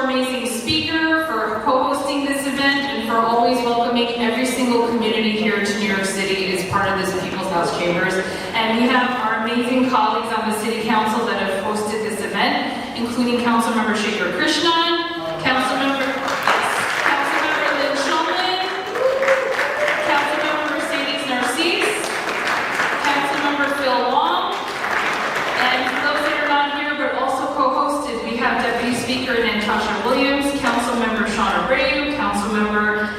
our amazing speaker for co-hosting this event and for always welcoming every single community here to New York City as part of this People's House Chambers. And we have our amazing colleagues on the City Council that have hosted this event, including Councilmember Shekhar Krishnan, Councilmember Lynn Shulman, Councilmember Mercedes Narcisse, Councilmember Phil Long, and for those that are not here but also co-hosted, we have Deputy Speaker Natasha Williams, Councilmember Sean Abreu, Councilmember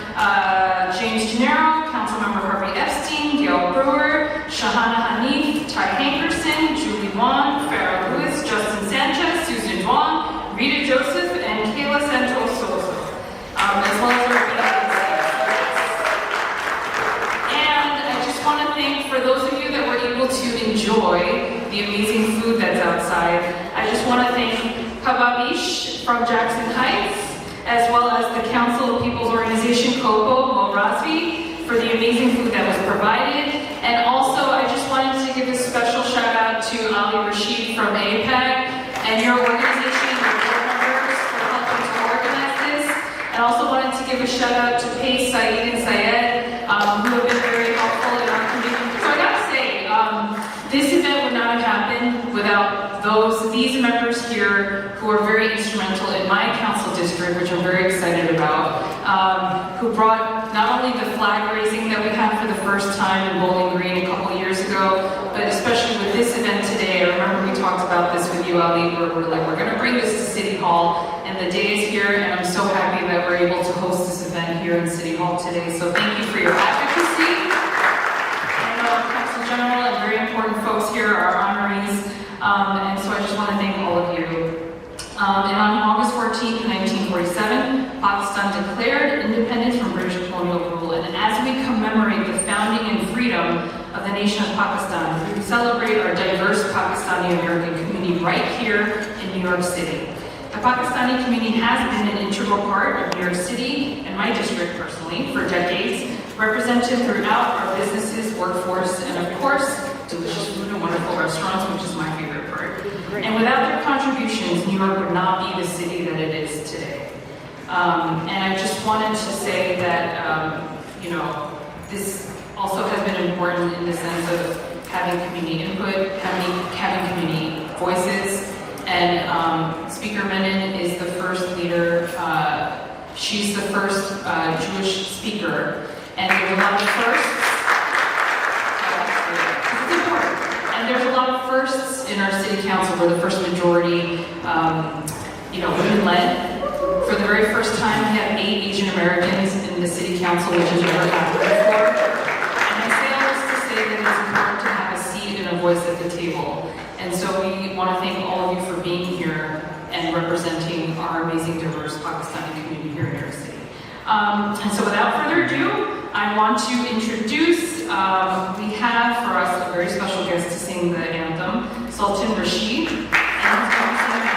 James Gennaro, Councilmember Harvey Epstein, Gail Brewer, Shahana Hanif, Ty Hankerson, Julie Wan, Farrah Lewis, Justin Sanchez, Susan Duong, Rita Joseph, and Kayla Santos Soso, as well as our And I just want to thank, for those of you that were able to enjoy the amazing food that's outside, I just want to thank Kababish from Jackson Heights, as well as the Council of People's Organization, Coco Morasvi, for the amazing food that was provided. And also, I just wanted to give a special shout out to Ali Rashid from APAC and your organization, your board members, for helping to organize this. And also wanted to give a shout out to Pace, Saeed, and Syed, who have been very helpful in our community. So I gotta say, this event would not have happened without these members here who are very instrumental in my council district, which I'm very excited about, who brought not only the flag raising that we had for the first time in Bowling Green a couple years ago, but especially with this event today. I remember we talked about this with you, Ali, where we're like, we're gonna bring this to City Hall, and the day is here, and I'm so happy that we're able to host this event here in City Hall today. So thank you for your advocacy. I know Council General and very important folks here are honorees, and so I just want to thank all of you. And on August 14th, 1947, Pakistan declared independence from British colonial rule, and as we commemorate the founding and freedom of the nation of Pakistan, we celebrate our diverse Pakistani American community right here in New York City. The Pakistani community has been an integral part of New York City and my district personally for decades, represented throughout our businesses, workforce, and of course, delicious food and wonderful restaurants, which is my favorite part. And without their contributions, New York would not be the city that it is today. And I just wanted to say that, this also has been important in the sense of having community input, having community voices, and Speaker Menon is the first leader, she's the first Jewish speaker, and there's a lot of firsts. And there's a lot of firsts in our city council. We're the first majority, women-led. For the very first time, we have 8 Asian Americans in the city council, which has never happened before. And I say all this to say that it's important to have a seat and a voice at the table. And so we want to thank all of you for being here and representing our amazing, diverse Pakistani community here in New York City. And so without further ado, I want to introduce, we have for us a very special guest to sing the anthem, Sultan Rashid. And he's going to sing it.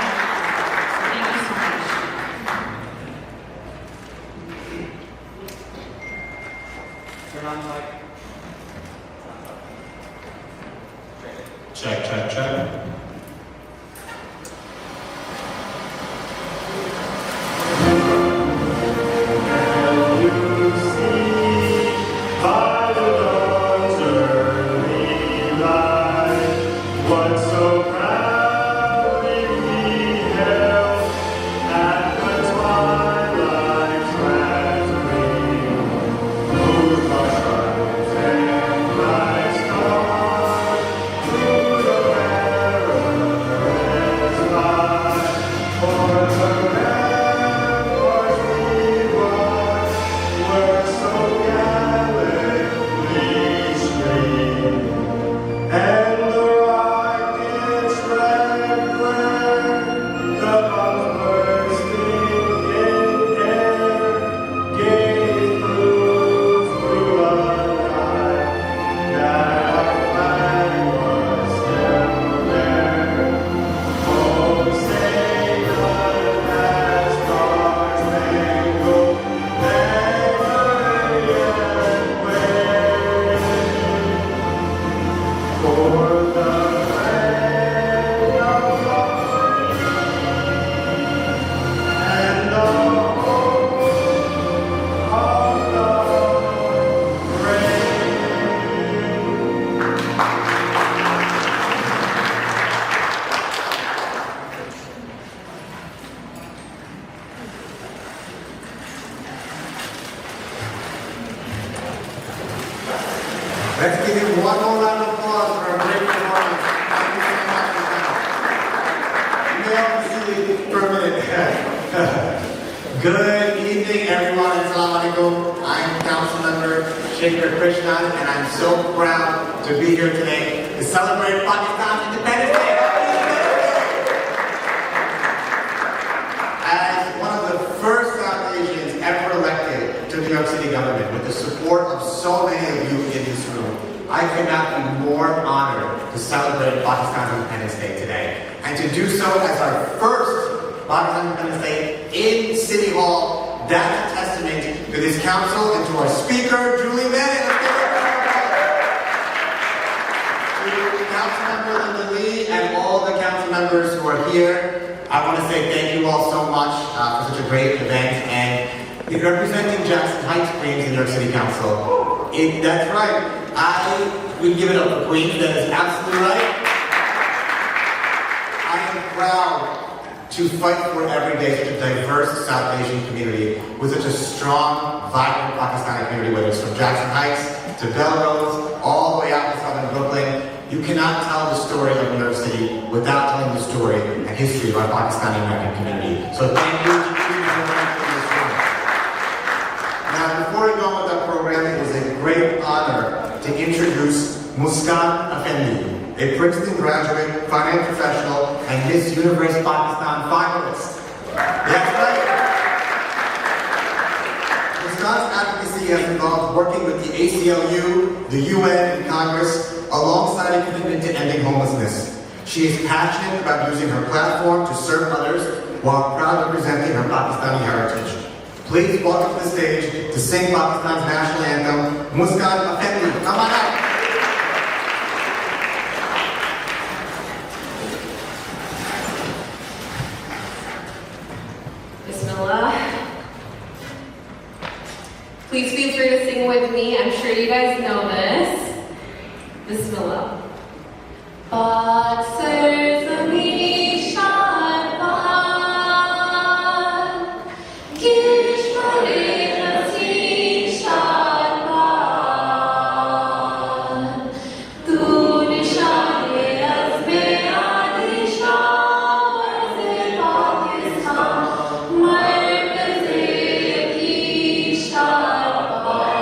Thank you so much. Turn on the mic. Check, check, check. What so proud Let's give him one more round of applause for a great performance. Thank you so much for that. You may have to see for a minute. Good evening, everyone. Assalamu alaikum. I'm Council Member Shekhar Krishnan, and I'm so proud to be here today to celebrate Pakistan's Independence Day. As one of the first South Asians ever elected to the New York City government, with the support of so many of you in this room, I could not be more honored to celebrate Pakistan's Independence Day today. And to do so as our first Pakistan's Independence Day in City Hall, that's a testament to this council and to our speaker, Julie Menon. To Councilmember Linda Lee and all the council members who are here, I want to say thank you all so much for such a great event, and representing Jackson Heights, Queens in New York City Council. That's right. We give it up for Queens. That is absolutely right. I am proud to fight for every day such a diverse South Asian community with such a strong, vibrant Pakistani community, whether it's from Jackson Heights to Belrose, all the way out to southern Brooklyn. You cannot tell the story of New York City without telling the story and history of our Pakistani American community. So thank you to this room. Now, before we go on with our program, it is a great honor to introduce Muskan Effendi, a Princeton graduate, finance professional, and Miss Universe Pakistan finalist. That's right. Muskan's advocacy has involved working with the ACLU, the UN, and Congress, alongside a commitment to ending homelessness. She is passionate about using her platform to serve others while proudly presenting her Pakistani heritage. Please welcome to the stage to sing Pakistan's national anthem, Muskan Effendi. Come on out. Bismillah. Please feel free to sing with me. I'm sure you guys know this. Bismillah. Boxers zameen shaan baar, kishware naseem shaan baar, tu nishane azme aali shaan Pakistan, markaze ki shaan baar.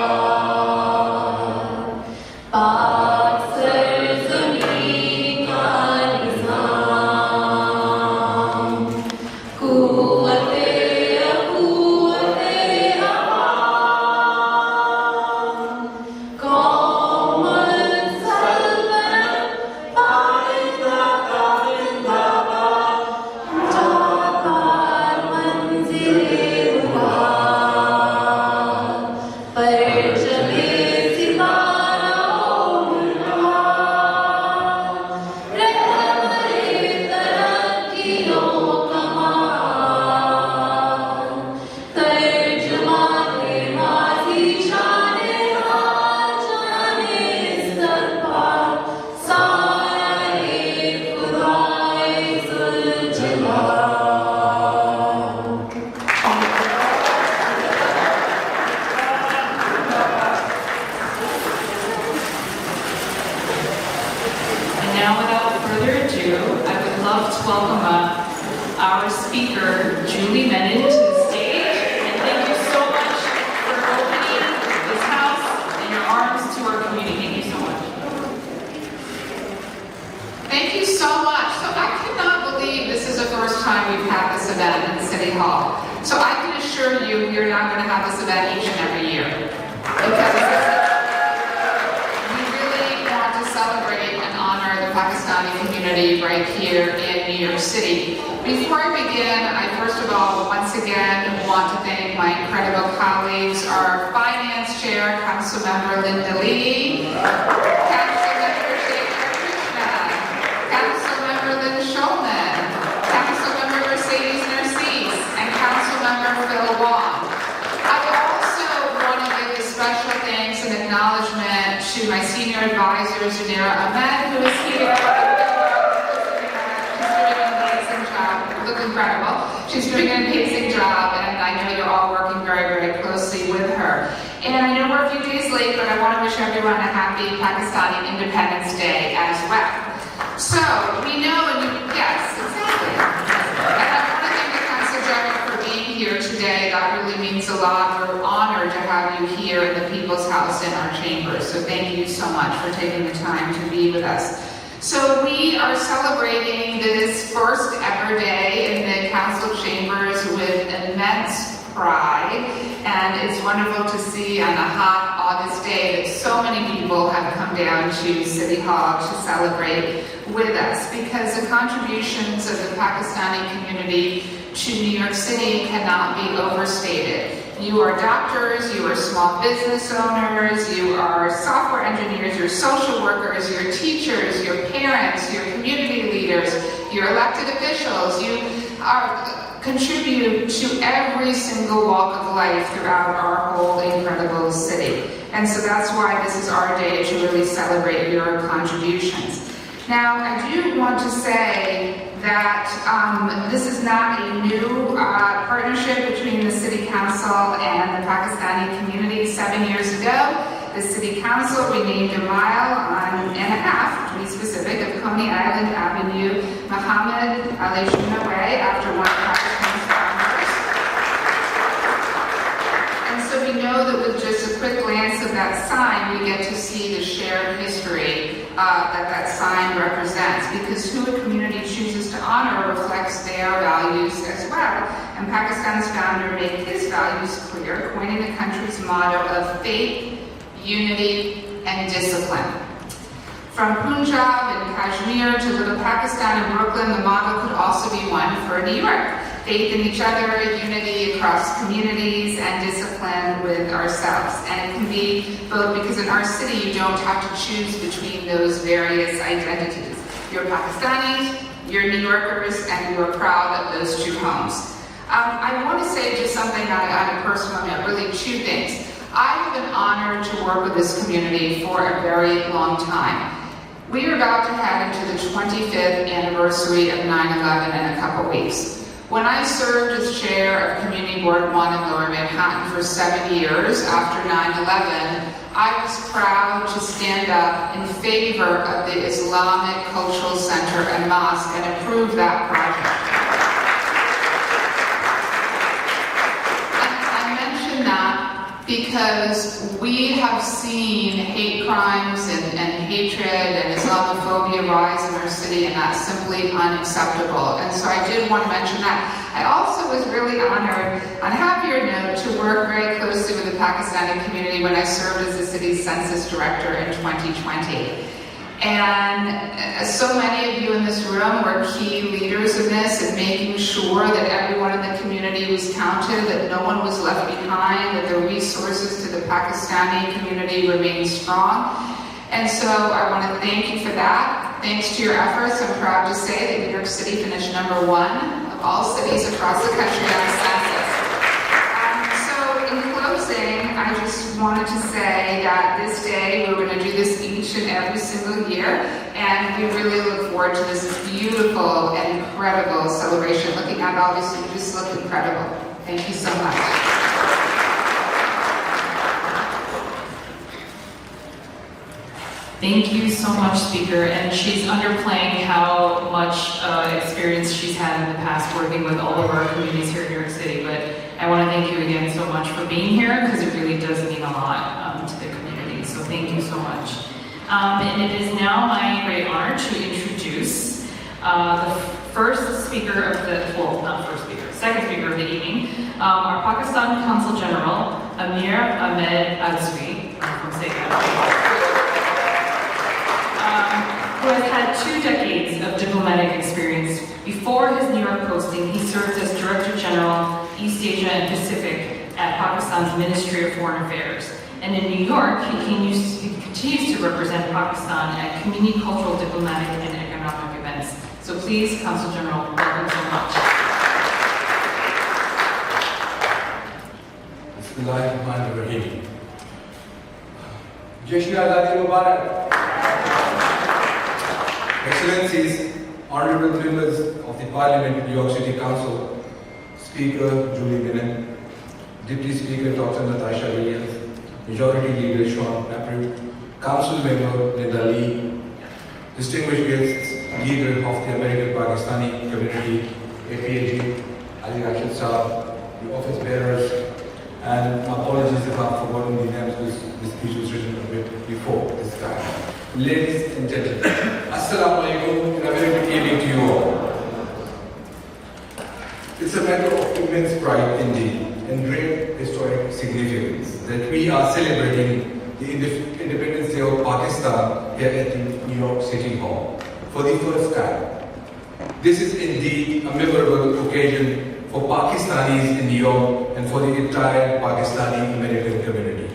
Our speaker, Julie Menon, to the stage. And thank you so much for opening this house and your arms to our community. Thank you so much. Thank you so much. So I cannot believe this is the first time we've had this event in City Hall. So I can assure you we're not going to have this event each and every year. Because we really want to celebrate and honor the Pakistani community right here in New York City. Before I begin, I first of all, once again, want to thank my incredible colleagues, our Finance Chair, Councilmember Linda Lee, Councilmember Shekhar Krishnan, Councilmember Lynn Shulman, Councilmember Mercedes Narcisse, and Councilmember Phil Wong. I would also want to give a special thanks and acknowledgement to my senior advisor, Zanira Ahmed, who is here. Incredible. She's doing an amazing job, and I know you're all working very, very closely with her. And I know we're a few days late, but I want to wish everyone a happy Pakistani Independence Day as well. So, we know, yes, exactly. And I want to thank the Council General for being here today. That really means a lot. We're honored to have you here in the People's House in our chambers. So thank you so much for taking the time to be with us. So we are celebrating this first ever day in the Council chambers with immense pride. And it's wonderful to see on a hot August day that so many people have come down to City Hall to celebrate with us, because the contributions of the Pakistani community to New York City cannot be overstated. You are doctors, you are small business owners, you are software engineers, you're social workers, you're teachers, you're parents, you're community leaders, you're elected officials, you contribute to every single walk of life throughout our whole incredible city. And so that's why this is our day to really celebrate your contributions. Now, I do want to say that this is not a new partnership between the City Council and the Pakistani community. 7 years ago, the City Council renamed a mile and a half, to be specific, of Coney Island Avenue, Muhammad Ali Jinnah Way, after one of Pakistan's founders. And so we know that with just a quick glance of that sign, we get to see the shared history that sign represents, because who a community chooses to honor reflects their values as well. And Pakistan's founder made his values clear, coining the country's motto of faith, unity, and discipline. From Punjab and Kashmir to Little Pakistan and Brooklyn, the model could also be one for New York. Faith in each other, unity across communities, and discipline with ourselves. And it can be both, because in our city you don't have to choose between those various identities. You're Pakistanis, you're New Yorkers, and you are proud of those two homes. I want to say just something on a personal note, really two things. I have been honored to work with this community for a very long time. We are about to head into the 25th anniversary of 9/11 in a couple weeks. When I served as chair of Community Board 1 in Lower Manhattan for 7 years after 9/11, I was proud to stand up in favor of the Islamic Cultural Center and Mosque and approve that project. And I mention that because we have seen hate crimes and hatred and Islamophobia rise in our city, and that's simply unacceptable. And so I did want to mention that. I also was really honored, on a happier note, to work very closely with the Pakistani community when I served as the city's census director in 2020. And so many of you in this room were key leaders in this, and making sure that everyone in the community was counted, that no one was left behind, that the resources to the Pakistani community remained strong. And so I want to thank you for that. Thanks to your efforts, I'm proud to say that New York City finished #1 of all cities across the country on the census. So in closing, I just wanted to say that this day, we're going to do this each and every single year, and we really look forward to this beautiful and incredible celebration. Looking at all this, you just look incredible. Thank you so much. Thank you so much, Speaker. And she's underplaying how much experience she's had in the past working with all of our communities here in New York City. But I want to thank you again so much for being here, because it really does mean a lot to the community. So thank you so much. And it is now my great honor to introduce the first speaker of the, well, not first speaker, second speaker of the evening, our Pakistan Consul General, Amir Ahmed Azwi, from Sega. Who has had 2 decades of diplomatic experience. Before his New York posting, he served as Director General, East Asia and Pacific at Pakistan's Ministry of Foreign Affairs. And in New York, he continues to represent Pakistan at community, cultural, diplomatic, and economic events. So please, Consul General, welcome so much. Bismillahirrahmanirrahim. Jashn Azadi Mubarak. Excellencies, honorable members of the Parliament, New York City Council, Speaker Julie Binnen, Deputy Speaker Dr. Natasha Williams, Majority Leader Sean Patrick, Council Member Linda Lee, distinguished guests, Leader of the American Pakistani Community, APAG, Ali Rashid Saab, the office bearers, and apologies if I've forgotten the names because this speech was written a bit before this time. Ladies and gentlemen, Assalamu alaikum and a very good evening to you all. It's a matter of immense pride indeed and great historic significance that we are celebrating the Independence Day of Pakistan here at the New York City Hall for the first time. This is indeed a memorable occasion for Pakistanis in New York and for the entire Pakistani American community.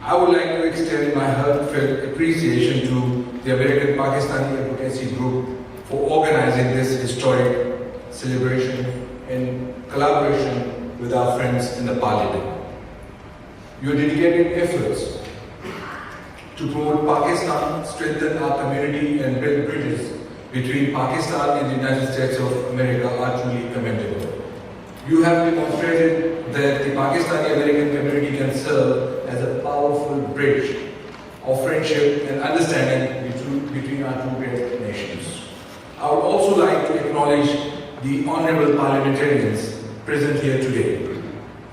I would like to extend my heartfelt appreciation to the American Pakistani Advocacy Group for organizing this historic celebration in collaboration with our friends in the Parliament. Your dedicated efforts to promote Pakistan, strengthen our community and build bridges between Pakistan and the United States of America are truly commendable. You have demonstrated that the Pakistani-American community can serve as a powerful bridge of friendship and understanding between our two great nations. I would also like to acknowledge the honorable parliamentarians present here today.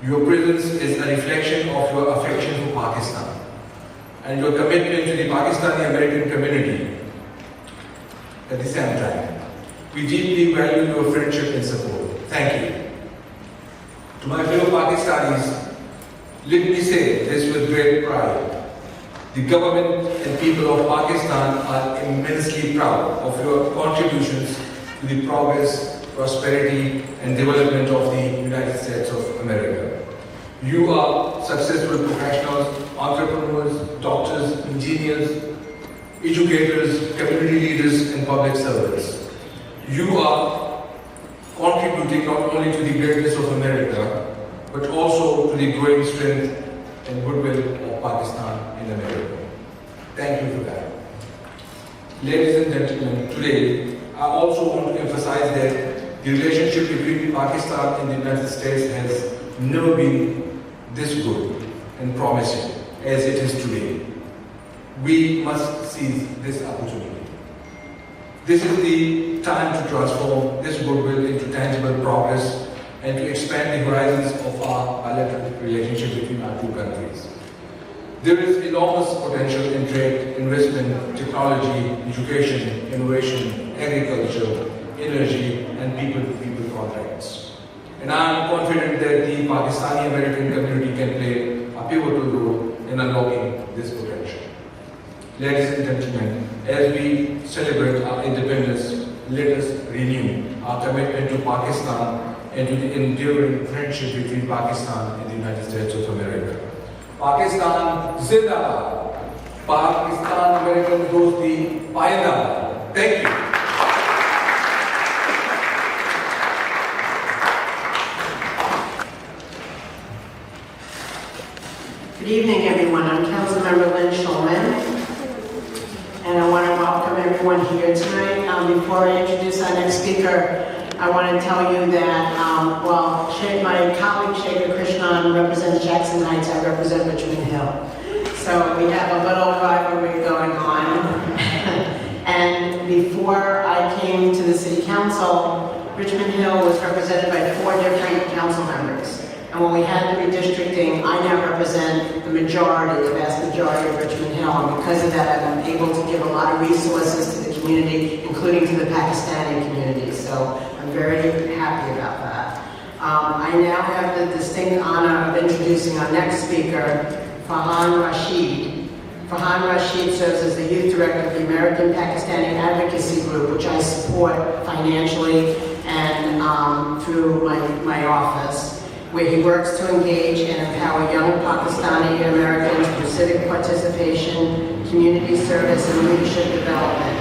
Your presence is a reflection of your affection for Pakistan and your commitment to the Pakistani-American community. At the same time, we deeply value your friendship and support. Thank you. To my fellow Pakistanis, let me say this with great pride. The government and people of Pakistan are immensely proud of your contributions to the progress, prosperity, and development of the United States of America. You are successful professionals, entrepreneurs, doctors, engineers, educators, community leaders, and public servants. You are contributing not only to the greatness of America, but also to the growing strength and goodwill of Pakistan in America. Thank you for that. Ladies and gentlemen, today I also want to emphasize that the relationship between Pakistan and the United States has never been this good and promising as it is today. We must seize this opportunity. This is the time to transform this goodwill into tangible progress and to expand the horizons of our bilateral relationship between our two countries. There is enormous potential in trade, investment, technology, education, innovation, agriculture, energy, and people-to-people contacts. And I am confident that the Pakistani-American community can play a pivotal role in unlocking this potential. Ladies and gentlemen, as we celebrate our independence, let us renew our commitment to Pakistan and to the enduring friendship between Pakistan and the United States of America. Pakistan Zindabad! Pakistan American Dosti Payindabad! Thank you. Good evening, everyone. I'm Councilmember Lynn Shulman, and I want to welcome everyone here tonight. Before I introduce our next speaker, I want to tell you that, my colleague Shekhar Krishnan represents Jackson Heights, I represent Richmond Hill. So we have a little rivalry going on. And before I came to the City Council, Richmond Hill was represented by 4 different council members. And when we had the redistricting, I now represent the vast majority of Richmond Hill. And because of that, I've been able to give a lot of resources to the community, including to the Pakistani community. So I'm very happy about that. I now have the distinct honor of introducing our next speaker, Farhan Rashid. Farhan Rashid serves as the Youth Director of the American Pakistani Advocacy Group, which I support financially and through my office, where he works to engage and empower young Pakistani Americans through civic participation, community service, and leadership development.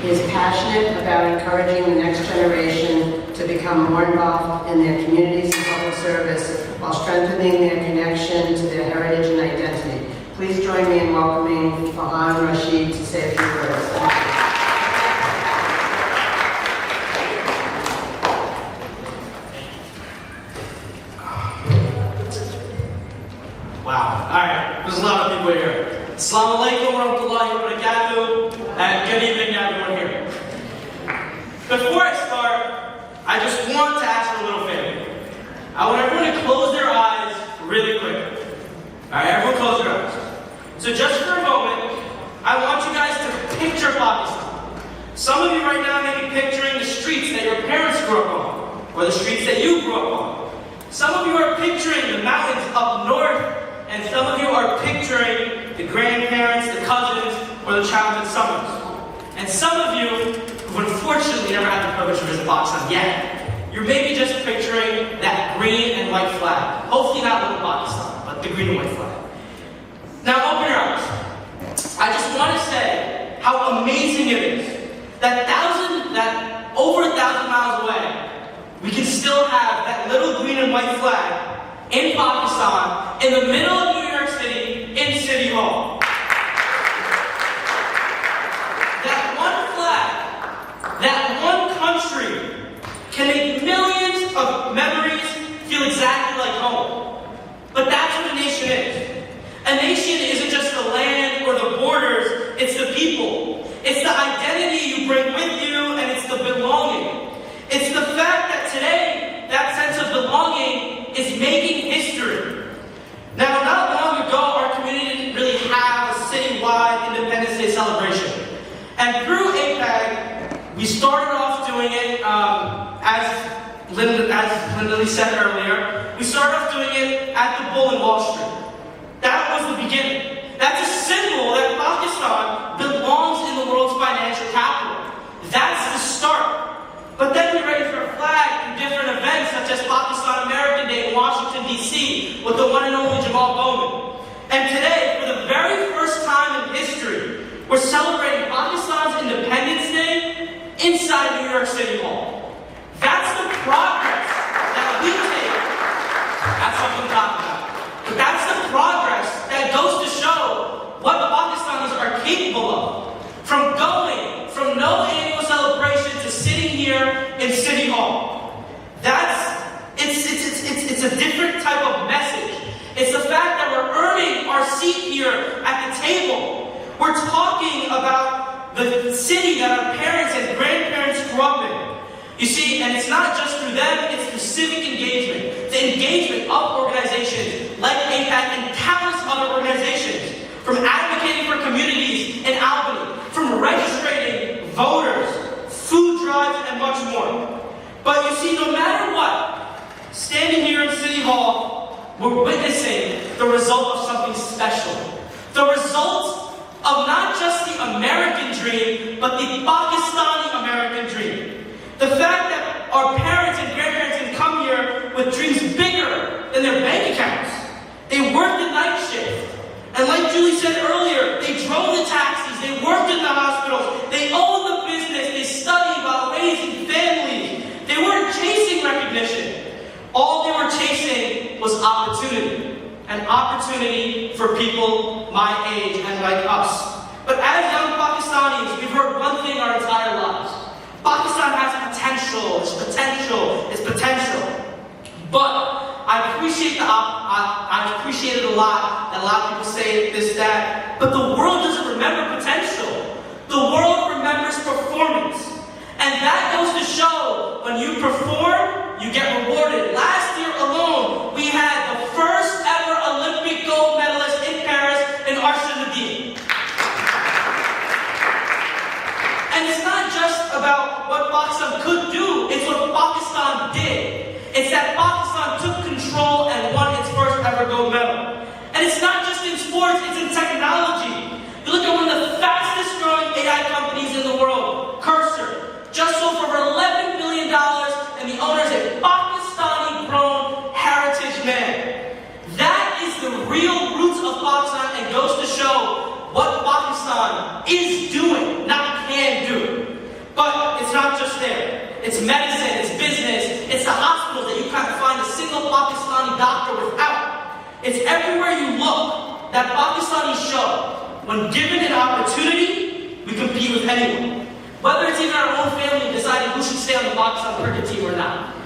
He is passionate about encouraging the next generation to become more involved in their communities and public service while strengthening their connection to their heritage and identity. Please join me in welcoming Farhan Rashid to say a few words. Wow. Alright, there's a lot of people here. Assalamu alaikum wa rahmatullahi wa barakatuh, and good evening everyone here. Before I start, I just want to ask for a little favor. I want everyone to close their eyes really quick. Alright, everyone close their eyes. So just for a moment, I want you guys to picture Pakistan. Some of you right now may be picturing the streets that your parents grew up on, or the streets that you grew up on. Some of you are picturing the mountains up north, and some of you are picturing the grandparents, the cousins, or the childhood summers. And some of you, who unfortunately never had the privilege to visit Pakistan yet, you're maybe just picturing that green and white flag. Hopefully not little Pakistan, but the green and white flag. Now open your eyes. I just want to say how amazing it is that over 1,000 miles away, we can still have that little green and white flag in Pakistan, in the middle of New York City, in City Hall. That one flag, that one country, can make millions of memories feel exactly like home. But that's what a nation is. A nation isn't just the land or the borders, it's the people. It's the identity you bring with you, and it's the belonging. It's the fact that today, that sense of belonging is making history. Now, not long ago, our community didn't really have a citywide Independence Day celebration. And through APAG, we started off doing it, as Linda Lee said earlier, we started off doing it at the Bull in Wall Street. That was the beginning. That's a symbol that Pakistan belongs in the world's financial capital. That's the start. But then we raised our flag through different events such as Pakistan American Day in Washington, D.C. with the one and only Jamal Bowman. And today, for the very first time in history, we're celebrating Pakistan's Independence Day inside New York City Hall. That's the progress that we take. That's what I'm talking about. But that's the progress that goes to show what Pakistanis are capable of. From going from no annual celebration to sitting here in City Hall. It's a different type of message. It's the fact that we're earning our seat here at the table. We're talking about the city that our parents and grandparents grew up in. You see, and it's not just through them, it's through civic engagement. The engagement of organizations like APAC and countless other organizations. From advocating for communities in Albany, from registering voters, food drives, and much more. But you see, no matter what, standing here in City Hall, we're witnessing the result of something special. The result of not just the American dream, but the Pakistani American dream. The fact that our parents and grandparents can come here with dreams bigger than their bank accounts. They worked the night shift. And like Julie said earlier, they drove the taxis, they worked in the hospitals, they owned the business, they studied about raising families. They weren't chasing recognition. All they were chasing was opportunity. An opportunity for people my age and like us. But as young Pakistanis, we've heard one thing our entire lives. Pakistan has potential, it's potential, it's potential. But I appreciate it a lot that a lot of people say this, that, but the world doesn't remember potential. The world remembers performance. And that goes to show when you perform, you get rewarded. Last year alone, we had the first ever Olympic gold medalist in Paris in Arshad. And it's not just about what Pakistan could do, it's what Pakistan did. It's that Pakistan took control and won its first ever gold medal. And it's not just in sports, it's in technology. You look at one of the fastest growing AI companies in the world, Cursor, just sold for over $11 billion, and the owner is a Pakistani-grown heritage man. That is the real roots of Pakistan and goes to show what Pakistan is doing, not can do. But it's not just there. It's medicine, it's business, it's the hospitals that you can't find a single Pakistani doctor without. It's everywhere you look that Pakistanis show. When given an opportunity, we compete with anyone. Whether it's even our own family deciding who should stay on the Pakistan cricket team or not.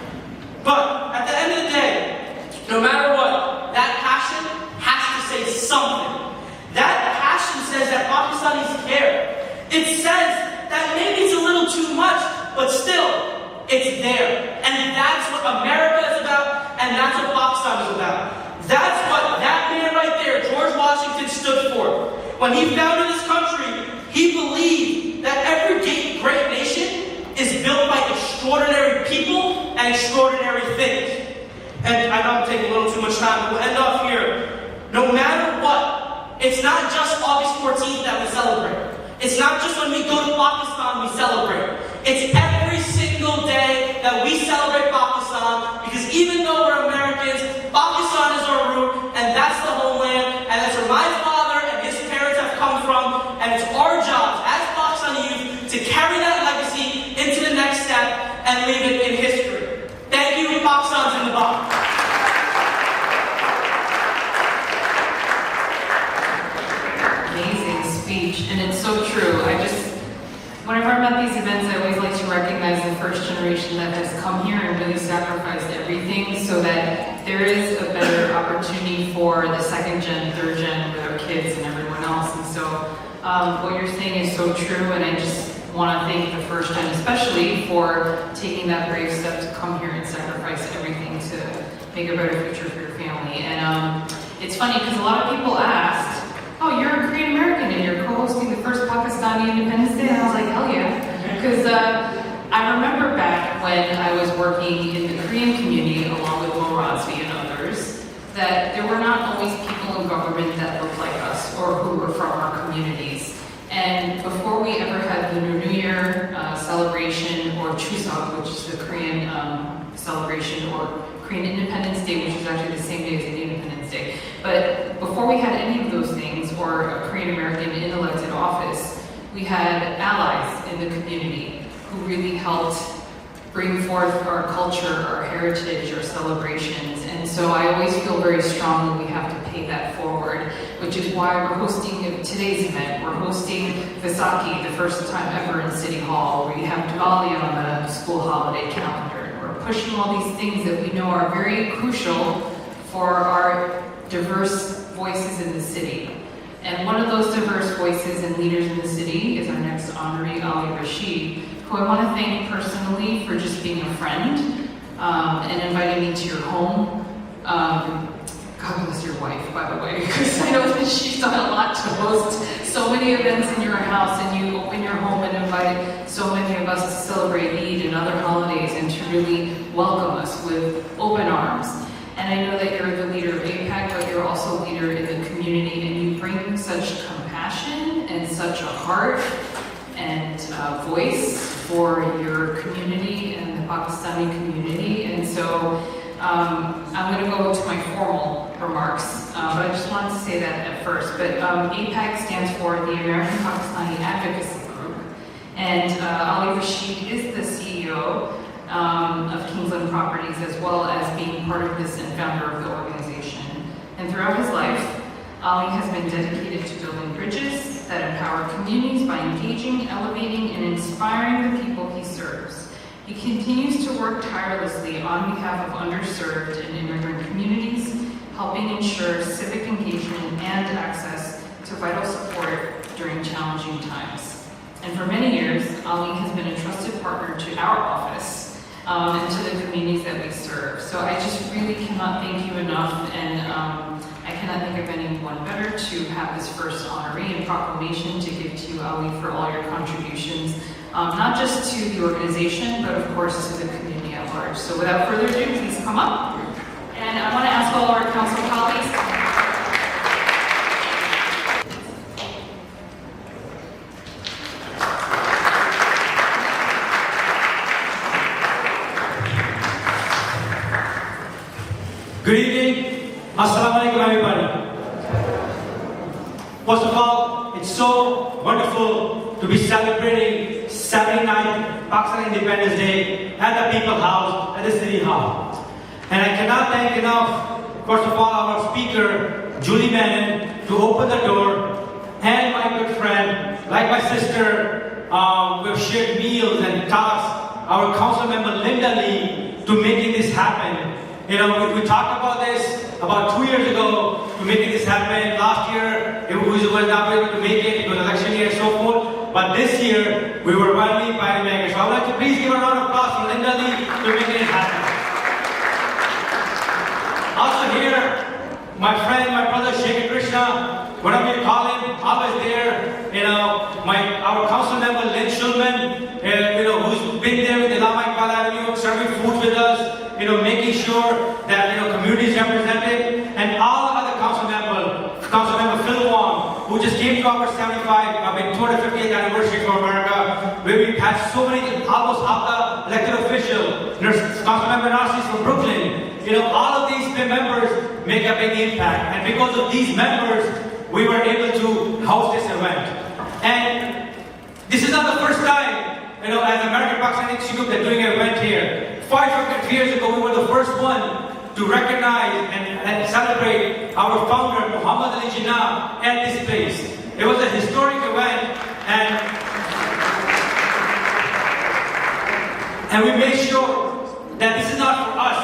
But at the end of the day, no matter what, that passion has to Pakistan is about. That's what that man right there, George Washington, stood for. When he founded this country, he believed that every great nation is built by extraordinary people and extraordinary things. And I know I'm taking a little too much time, but we'll end off here. No matter what, it's not just August 14th that we celebrate. It's not just when we go to Pakistan we celebrate. It's every single day that we celebrate Pakistan, because even though we're Americans, Pakistan is our root, and that's the homeland, and that's where my father and his parents have come from, and it's our job as Pakistani youth to carry that legacy into the next step and leave it in history. Thank you, Pakistan's in the box. Amazing speech, and it's so true. Whenever I'm at these events, I always like to recognize the first generation that has come here and really sacrificed everything so that there is a better opportunity for the second gen, third gen with our kids and everyone else. And so what you're saying is so true, and I just want to thank the first gen especially for taking that brave step to come here and sacrifice everything to make a better future for your family. And it's funny because a lot of people asked, oh, you're a Korean American and you're co-hosting the first Pakistani Independence Day? And I was like, hell yeah. Because I remember back when I was working in the Korean community along with Mo Razvi and others, that there were not always people in government that looked like us or who were from our communities. And before we ever had the Lunar New Year celebration, or Chuseok, which is the Korean celebration, or Korean Independence Day, which is actually the same day as the Independence Day. But before we had any of those things, or a Korean American in elected office, we had allies in the community who really helped bring forth our culture, our heritage, our celebrations. And so I always feel very strongly we have to pay that forward, which is why we're hosting today's event. We're hosting Vaisakhi, the first time ever in City Hall. We have Diwali on the school holiday calendar. Pushing all these things that we know are very crucial for our diverse voices in the city. And one of those diverse voices and leaders in the city is our next honoree, Ali Rashid, who I want to thank personally for just being a friend and inviting me to your home. God bless your wife, by the way, because I know that she's done a lot to host so many events in your house, and you open your home and invite so many of us to celebrate Eid and other holidays and to really welcome us with open arms. And I know that you're the leader of APAC, but you're also a leader in the community, and you bring such compassion and such a heart and voice for your community and the Pakistani community. And so I'm going to go to my formal remarks, but I just wanted to say that at first. But APAC stands for the American Pakistani Advocacy Group, and Ali Rashid is the CEO of Kingsland Properties, as well as being part of this and founder of the organization. And throughout his life, Ali has been dedicated to building bridges that empower communities by engaging, elevating, and inspiring the people he serves. He continues to work tirelessly on behalf of underserved and immigrant communities, helping ensure civic engagement and access to vital support during challenging times. And for many years, Ali has been a trusted partner to our office and to the communities that we serve. So I just really cannot thank you enough, and I cannot think of anyone better to have this first honoree and proclamation to give to you, Ali, for all your contributions. Not just to the organization, but of course to the community at large. So without further ado, please come up. And I want to ask all our council colleagues. Good evening. Assalamu alaikum, everybody. First of all, it's so wonderful to be celebrating 79th Pakistan Independence Day at the People's House at the City Hall. And I cannot thank enough, first of all, our speaker, Julie Bannon, to open the door, and my good friend, like my sister, we've shared meals and talks, our council member Linda Lee, to making this happen. You know, we talked about this about 2 years ago to making this happen. Last year, it was not able to make it because election year and so forth. But this year, we were widely invited. So I would like to please give a round of applause for Linda Lee to making it happen. Also my friend, my brother, Sheikh Krishna, whatever you call him, always there. Our council member, Lynn Schulman, who's been there with the Lama Iqbal Avenue, serving food with us, making sure that, community is represented, and all the other council member Phil Wong, who just came to our 250th anniversary for America, where we had so many, almost half the elected officials, council member Narcis from Brooklyn. All of these members make a big impact, and because of these members, we were able to host this event. And this is not the first time, as American Pakistani Institute, they're doing an event here. 500 years ago, we were the first one to recognize and celebrate our founder, Muhammad Ali Jinnah, at this place. It was a historic event, and we made sure that this is not for us.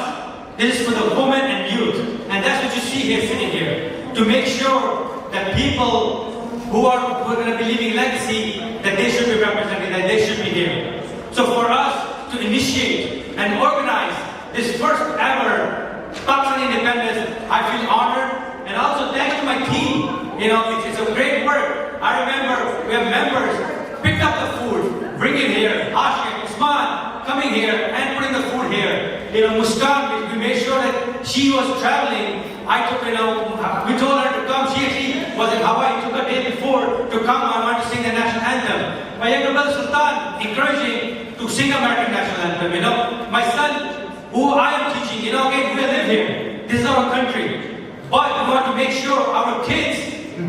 This is for the women and youth. And that's what you see here, sitting here. To make sure that people who are going to be leaving legacy, that they should be represented, that they should be here. So for us to initiate and organize this first ever Pakistani independence, I feel honored. And also thanks to my team. It's a great work. I remember we have members pick up the food, bring it here. Ashik, Usman, coming here and putting the food here. Muskan, we made sure that she was traveling. We told her to come. She actually was in Hawaii, took a day before to come. I wanted to sing the national anthem. My younger brother Sultan encouraging to sing American national anthem. My son, who I am teaching, again, we live here. This is our country. But we want to make sure our kids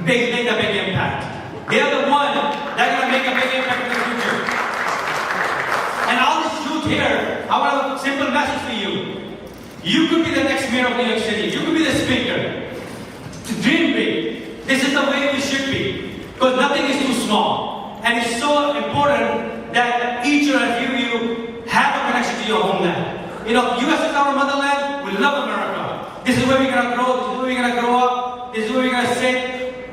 make a big impact. They are the one that are going to make a big impact in the future. And all this youth here, I want a simple message for you. You could be the next mayor of New York City. You could be the speaker. To dream big. This is the way we should be. Because nothing is too small. And it's so important that each and every of you have a connection to your homeland. US is our motherland. We love America. This is where we're going to grow. This is where we're going to grow up. This is where we're going to sit.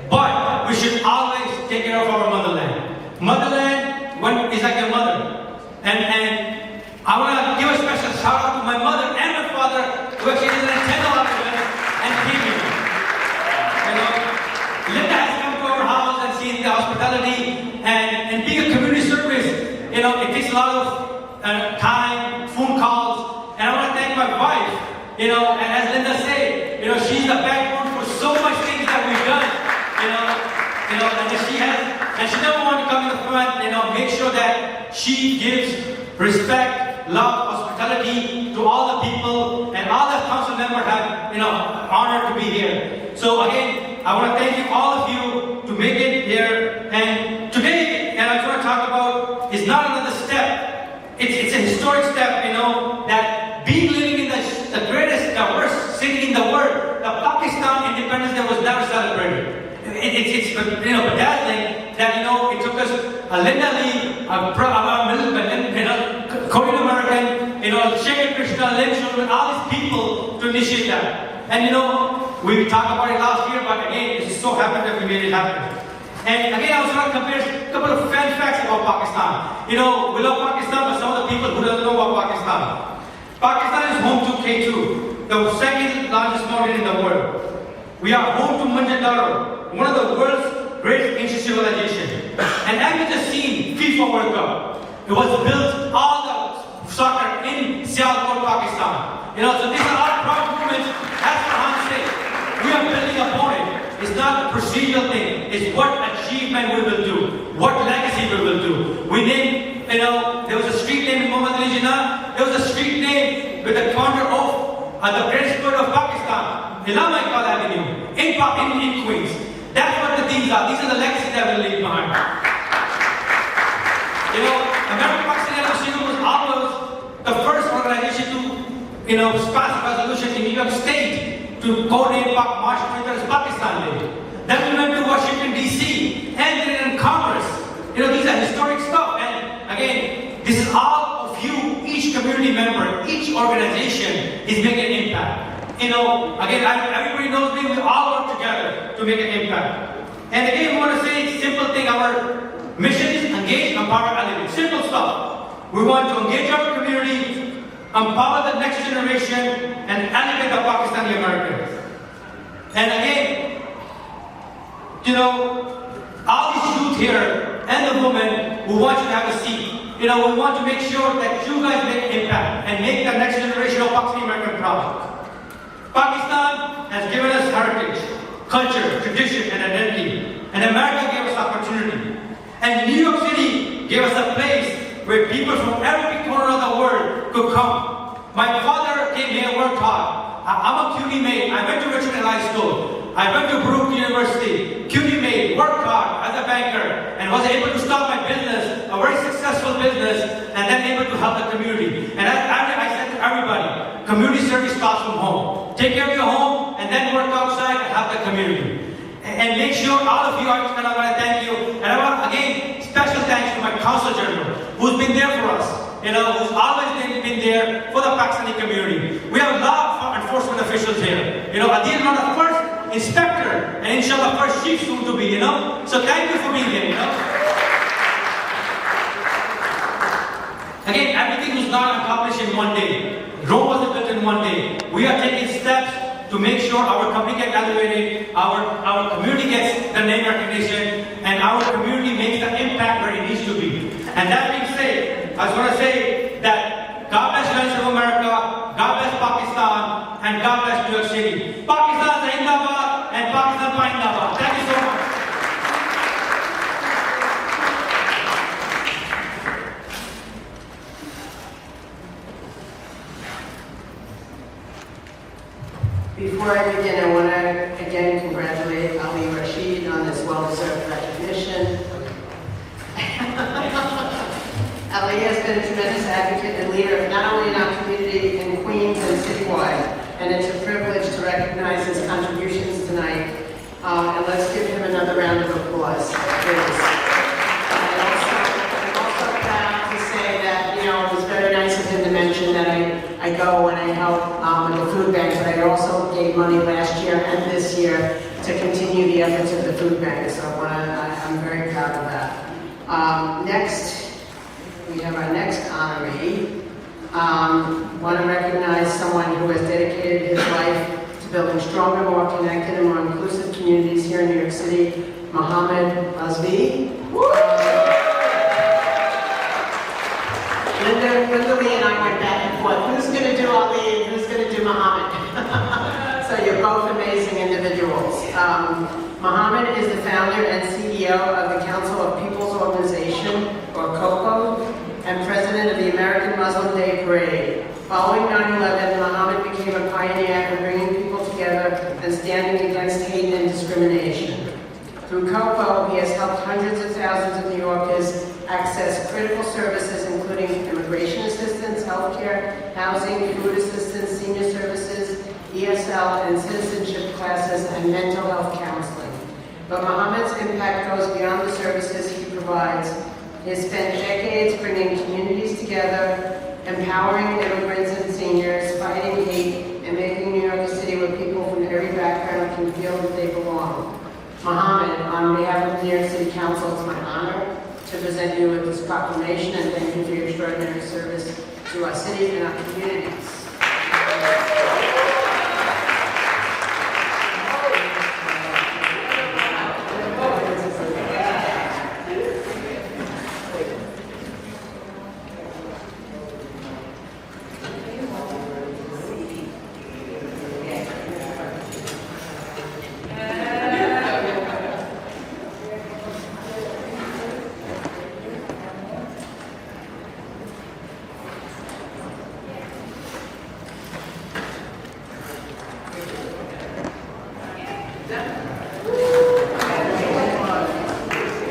But we should always take care of our motherland. Motherland is like a mother. And I want to give a special shout out to my mother and my father who actually did attend all of it and came here. Linda has come to our house and seen the hospitality and being a community service. It takes a lot of time, phone calls, and I want to thank my wife. And as Linda said, she's the backbone for so much things that we've done. And she never wanted to come in the front. Make sure that she gives respect, love, hospitality to all the people, and all the council members have, honored to be here. So again, I want to thank you, all of you, to make it here. And today, and I want to talk about, is not another step. It's a historic step, that being living in the greatest, diverse city in the world, the Pakistan Independence Day was never celebrated. It's bedazzling that, it took us Linda Lee, Korean American, Sheikh Krishna, Lynn Schulman, all these people to initiate that. And we talked about it last year, but again, it just so happened that we made it happen. And again, I was going to compare a couple of fun facts about Pakistan. We love Pakistan, but some of the people who don't know about Pakistan. Pakistan is home to K2, the second largest mountain in the world. We are home to Mohenjo-daro, one of the world's greatest ancient civilizations. And as you just seen, FIFA World Cup, it was built, all the soccer in Sialkot, Pakistan. So these are all proud moments. As Farhan said, we are building upon it. It's not a procedural thing. It's what achievement we will do, what legacy we will do. We named, there was a street name in Muhammad Ali Jinnah. There was a street name with the founder of the greatest poet of Pakistan, Lama Iqbal Avenue, in Queens. That's what the things are. These are the legacies that we leave behind. American Pakistani Association was almost the first organization to pass a resolution in New York State to coordinate March 23rd Pakistan Day. Then we went to Washington DC and then in Congress. These are historic stuff. And again, this is all of you, each community member, each organization is making an impact. Again, everybody knows me, we all work together to make an impact. And again, we want to say a simple thing, our mission is engage, empower, elevate. Simple stuff. We want to engage our community, empower the next generation, and elevate the Pakistani Americans. And again, you know, all these youth here and the women who want you to have a seat, you know, we want to make sure that you guys make impact and make the next generation of Pakistani American proud. Pakistan has given us heritage, culture, tradition, and identity. And America gave us opportunity. And New York City gave us a place where people from every corner of the world could come. My father came here and worked hard. I'm a CUNY mate. I went to Richmond High School. I went to Baruch University. CUNY mate, worked hard as a banker, and was able to start my business, a very successful business, and then able to help the community. And I said to everybody, community service starts from home. Take care of your home, and then work outside and help the community. And make sure all of you are, and I want to thank you. And I want, again, special thanks to my council general, who's been there for us. You know, who's always been there for the Pakistani community. We have law enforcement officials here. You know, Adil is the first inspector, and inshallah first chief soon to be, you know. So thank you for being here, you know. Again, everything was not accomplished in one day. Rome wasn't built in one day. We are taking steps to make sure our company gets elevated, our community gets the name recognition, and our community makes the impact where it needs to be. And that being said, I just want to say that God bless the United States of America, God bless Pakistan, and God bless New York City. Pakistan Zindabad and Pakistan Zindabad. Thank you so much. Before I begin, I want to again congratulate Ali Rashid on this well-deserved recognition. Ali has been a tremendous advocate and leader, not only in our community in Queens and citywide, and it's a privilege to recognize his contributions tonight. And let's give him another round of applause, please. I'm also proud to say that, you know, it was very nice of him to mention that I go and I help with the food bank, but I also gave money last year and this year to continue the efforts of the food bank. So I'm very proud of that. Next, we have our next honoree. Want to recognize someone who has dedicated his life to building stronger, more connected, and more inclusive communities here in New York City, Mohammed Azvi. Linda Lee and I went back and forth. Who's going to do Ali and who's going to do Mohammed? So you're both amazing individuals. Mohammed is the founder and CEO of the Council of People's Organization, or COPO, and president of the American Muslim Day Parade. Following 9/11, Mohammed became a pioneer in bringing people together and standing against hate and discrimination. Through COPO, he has helped hundreds of thousands of New Yorkers access critical services including immigration assistance, healthcare, housing, food assistance, senior services, ESL, and citizenship classes, and mental health counseling. But Mohammed's impact goes beyond the services he provides. He has spent decades bringing communities together, empowering immigrants and seniors, fighting hate, and making New York a city where people from every background can feel that they belong. Mohammed, on behalf of the New York City Council, it's my honor to present you with this proclamation and thank you for your extraordinary service to our city and our communities.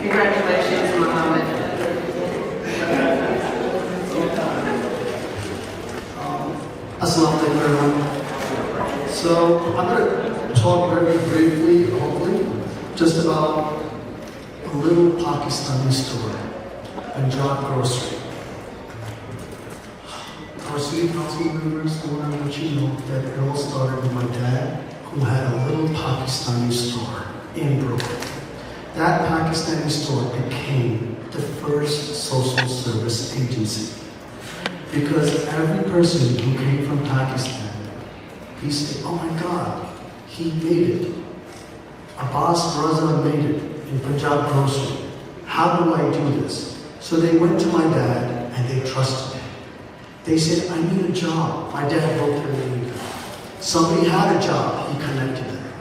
Congratulations, Mohammed. Assalamu alaikum, everyone. So I'm going to talk very briefly, hopefully, just about a little Pakistani store, Punjab Grocery. Our city council members, I want to let you know that it all started with my dad, who had a little Pakistani store in Brooklyn. That Pakistani store became the first social service agency because every person who came from Pakistan, he said, oh my God, He made it. Abbas Raza made it in Punjab grocery. How do I do this? So they went to my dad and they trusted him. They said, I need a job. My dad broke their name. Somebody had a job. He connected them.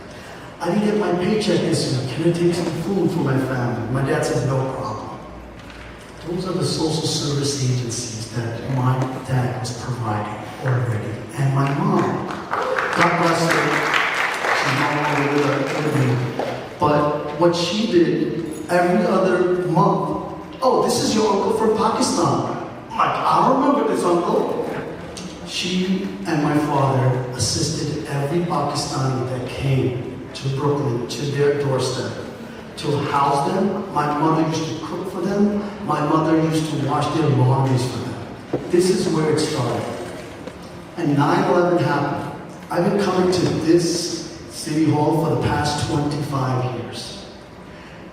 I didn't get my paycheck this week. Can I take some food for my family? My dad said, no problem. Those are the social service agencies that my dad was providing already. And my mom, God bless her, she's no longer with me. But what she did every other month, oh, this is your uncle from Pakistan. I'm like, I don't remember this uncle. She and my father assisted every Pakistani that came to Brooklyn, to their doorstep, to house them. My mother used to cook for them. My mother used to wash their laundries for them. This is where it started. And 9/11 happened. I've been coming to this City Hall for the past 25 years,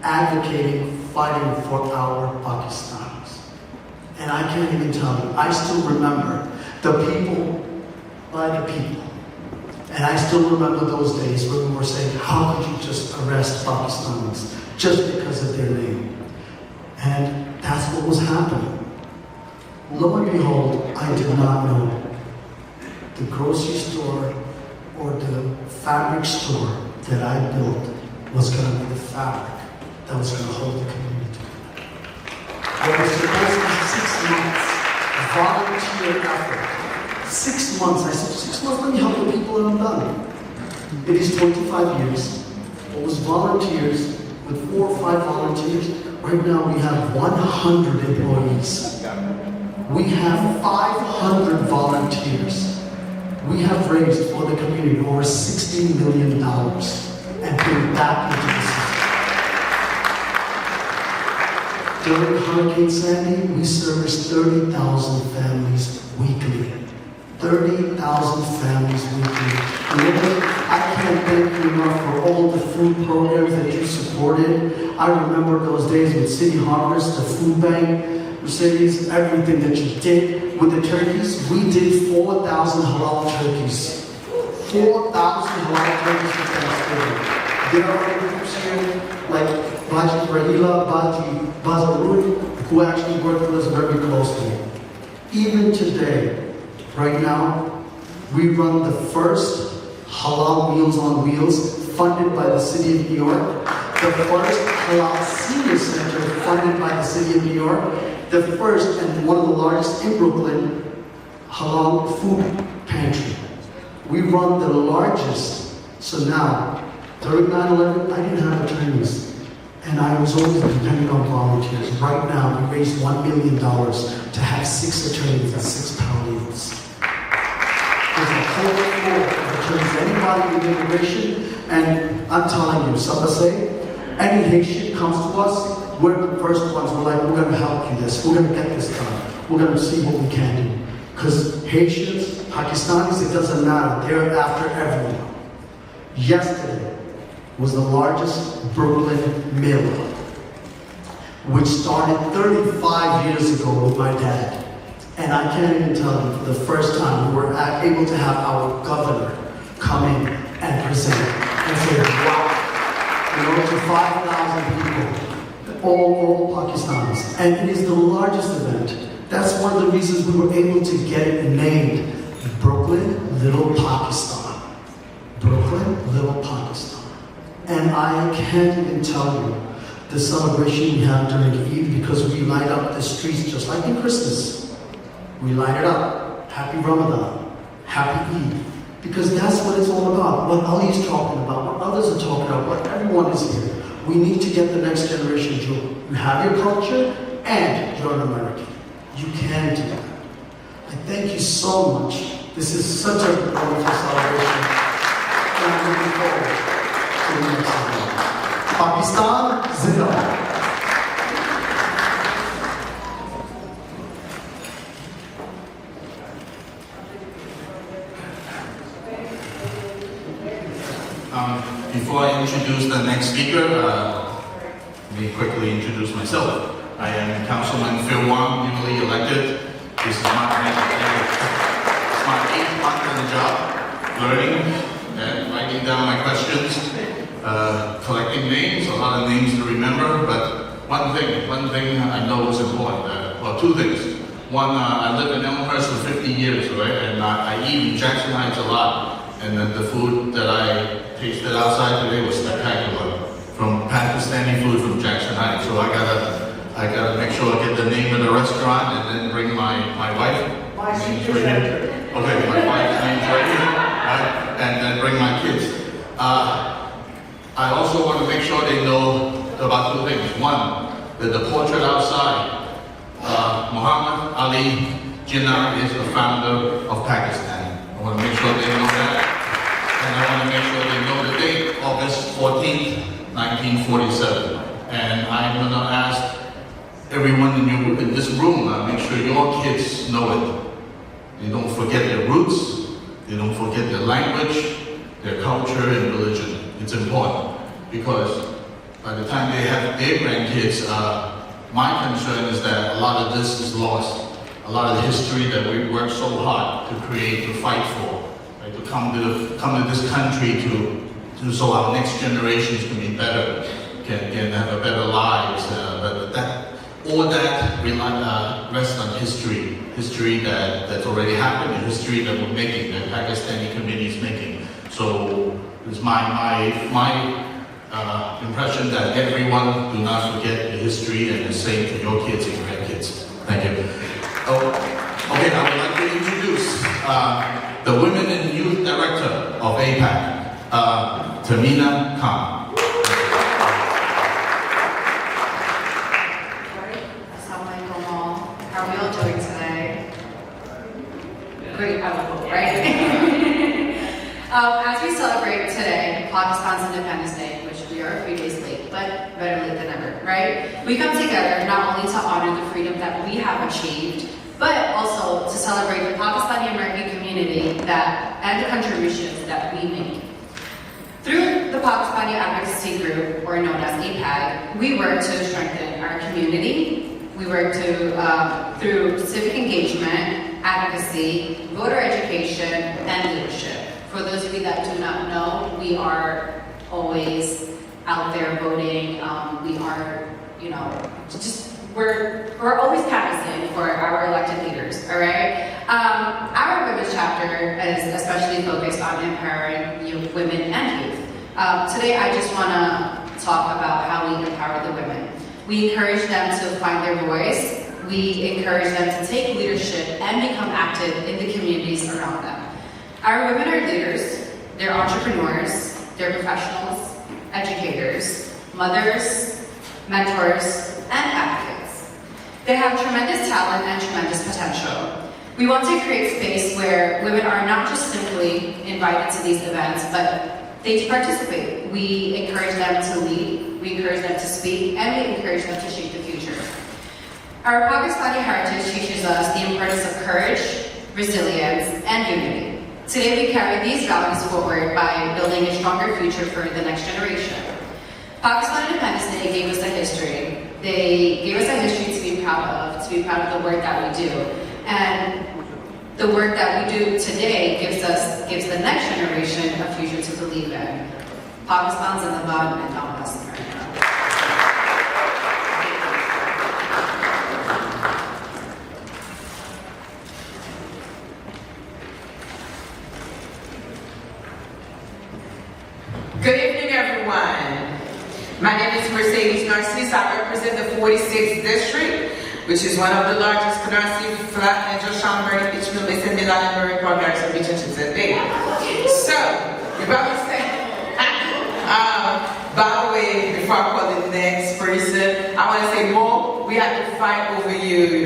advocating, fighting for our Pakistanis. And I can't even tell you, I still remember the people by the people. And I still remember those days when we were saying, how could you just arrest Pakistanis just because of their name? And that's what was happening. Lo and behold, I did not know the grocery store or the fabric store that I built was going to be the fabric that was going to hold the community together. It was supposed to be 6 months, volunteer effort. 6 months. I said, 6 months, let me help the people, and I'm done. It is 25 years. It was volunteers, with 4 or 5 volunteers. Right now we have 100 employees. We have 500 volunteers. We have raised for the community over $60 million and put it back into the system. During Hurricane Sandy, we serviced 30,000 families weekly. 30,000 families weekly. And I can't thank you enough for all the food programs that you supported. I remember those days with City Harvest, the food bank, Mercedes, everything that you did. With the turkeys, we did 4,000 halal turkeys. 4,000 halal turkeys for Thanksgiving. There are other groups here, like Baji Rahila, Baji Bazarui, who actually work with us very closely. Even today, right now, we run the first halal Meals on Wheels funded by the City of New York, the first halal senior center funded by the City of New York, the first and one of the largest in Brooklyn halal food pantry. We run the largest. So now, during 9/11, I didn't have attorneys, and I was always dependent on volunteers. Right now, we raised $1 million to have 6 attorneys and 6 paralegals. There's a whole floor of attorneys, anybody in immigration, and I'm telling you, some say, any Haitian comes to us, we're the first ones. We're like, we're going to help you this. We're going to get this done. We're going to see what we can do. Because Haitians, Pakistanis, it doesn't matter. They're after everyone. Yesterday was the largest Brooklyn mill, which started 35 years ago with my dad. And I can't even tell you, for the first time, we were able to have our governor come in and present and say, wow, to 5,000 people. All Pakistanis. And it is the largest event. That's one of the reasons we were able to get it named Brooklyn, Little Pakistan. Brooklyn, Little Pakistan. And I can't even tell you the celebration we have during Eid, because we light up the streets just like in Christmas. We light it up. Happy Ramadan. Happy Eid. Because that's what it's all about. What Ali's talking about, what others are talking about, what everyone is here. We need to get the next generation to, you have your culture and you're an American. You can do that. I thank you so much. This is such a wonderful celebration. And I'm looking forward to the next one. Pakistan, Zindabad. Before I introduce the next speaker, let me quickly introduce myself. I am Councilman Phil Wong, newly elected. This is my 8th month on the job, learning, and right writing down my questions, collecting names, a lot of names to remember, but one thing I know was important, well, two things. One, I lived in Elmhurst for 50 years, right? And I eat in Jackson Heights a lot. And the food that I tasted outside today was spectacular. From Pakistani food from Jackson Heights. So I gotta make sure I get the name of the restaurant and then bring my wife. Name's right here. Okay, my wife's name's right here. Right? And then bring my kids. I also want to make sure they know about two things. One, that the portrait outside, Muhammad Ali Jinnah is the founder of Pakistan. I want to make sure they know that. And I want to make sure they know the date, August 14th, 1947. And I'm going to ask everyone in this room, make sure your kids know it. They don't forget their roots, they don't forget their language, their culture and religion. It's important because by the time they have their grandkids, my concern is that a lot of this is lost. A lot of the history that we worked so hard to create, to fight for, right? To come to this country so our next generations can be better, can have a better lives. But all that rests on history that's already happened, the history that we're making, that Pakistani community is making. So it's my impression that everyone do not forget the history, and the same to your kids and grandkids. Thank you. Oh, okay, I would like to introduce the Women and Youth Director of APAC, Tamina Khan. Assalamualaikum all. How are we all doing today? Great, right? As we celebrate today, Pakistan's Independence Day, which we are a few days late, but better late than never, right? We come together not only to honor the freedom that we have achieved, but also to celebrate the Pakistani American community and the contributions that we make. Through the Pakistani Advocacy Group, or known as APAG, we work to strengthen our community. We work through civic engagement, advocacy, voter education, and leadership. For those of you that do not know, we are always out there voting. We are, we're always canvassing for our elected leaders, all right? Our women's chapter is especially focused on empowering women and youth. Today, I just want to talk about how we empower the women. We encourage them to find their voice. We encourage them to take leadership and become active in the communities around them. Our women are leaders, they're entrepreneurs, they're professionals, educators, mothers, mentors, and advocates. They have tremendous talent and tremendous potential. We want to create space where women are not just simply invited to these events, but they participate. We encourage them to lead, we encourage them to speak, and we encourage them to shape the future. Our Pakistani heritage teaches us the importance of courage, resilience, and unity. Today we carry these values forward by building a stronger future for the next generation. Pakistan Independence Day gave us a history. They gave us a history to be proud of the work that we do. And the work that we do today gives the next generation a future to believe in. Pakistan's in the bottom and God bless America. Good evening, everyone. My name is Mercedes Narcisse. I represent the 46th District, which is one of the largest Canarsie, Flat, and Joshan, Bernie, Beachville, Mason, Milan, and Marine programs of Beach and Bay. So, you're about to say, by the way, before I call the next person, I want to say, Mo, we have to fight over you,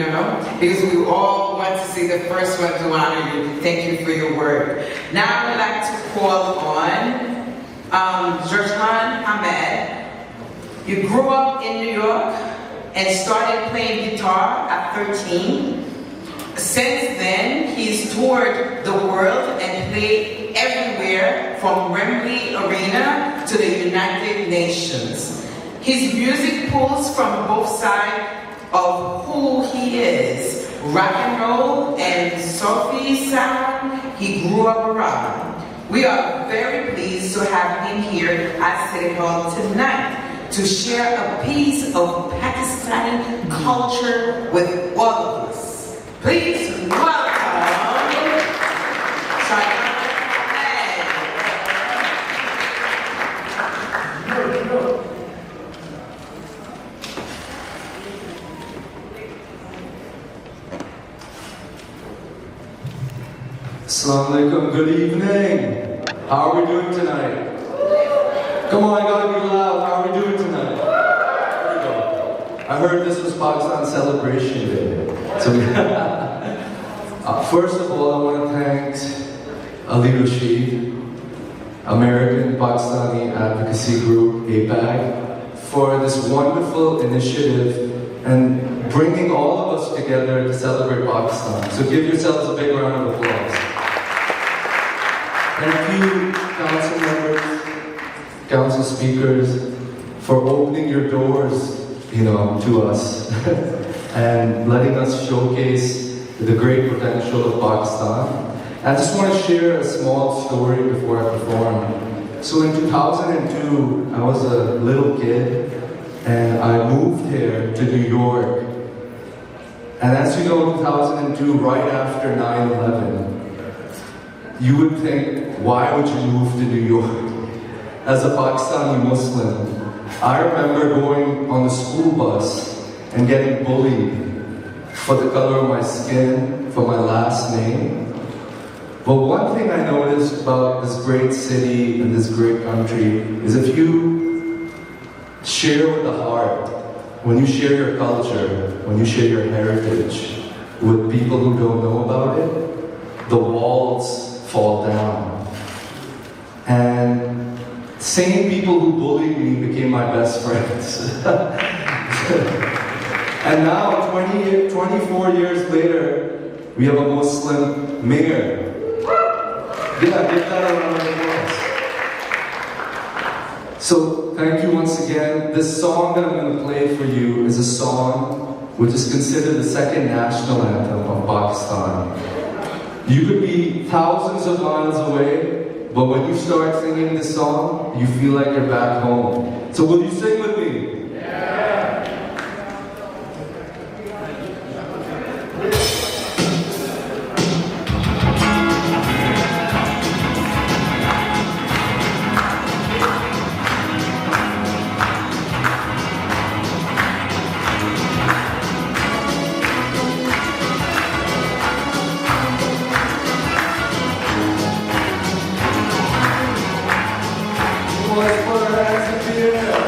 because we all want to see the first one to honor you. Thank you for your work. Now I would like to call on Jorjan Ahmed. You grew up in New York and started playing guitar at 13. Since then, he's toured the world and played everywhere from Wembley Arena to the United Nations. His music pulls from both sides of who he is. Rock and roll and Sophie sound he grew up around. We are very pleased pleased to have him here at City Hall tonight to share a piece of Pakistani culture with all of us. Please welcome Assalamu alaikum, good evening. How are we doing tonight? Come on, I gotta be loud. How are we doing tonight? There we go. I heard this was Pakistan Celebration Day. So, first of all, I want to thank Ali Rashid, American Pakistani Advocacy Group, APAG, for this wonderful initiative and bringing all of us together to celebrate Pakistan. So give yourselves a big round of applause. Thank you, council members, council speakers, for opening your doors, to us and letting us showcase the great potential of Pakistan. I just want to share a small story before I perform. So in 2002, I was a little kid and I moved here to New York. And as you know, 2002, right after 9/11, you would think, why would you move to New York? As a Pakistani Muslim, I remember going on the school bus and getting bullied for the color of my skin, for my last name. But one thing I noticed about this great city and this great country is if you share with the heart, when you share your culture, when you share your heritage with people who don't know about it, the walls fall down. And same people who bullied me became my best friends. And now, 24 years later, we have a Muslim mayor. Yeah, give that a round of applause. So, thank you once again. This song that I'm going to play for you is a song which is considered the second national anthem of Pakistan. You could be thousands of miles away, but when you start singing this song, you feel like you're back home. So will you sing with me? Yeah. Let's put our hands in the air.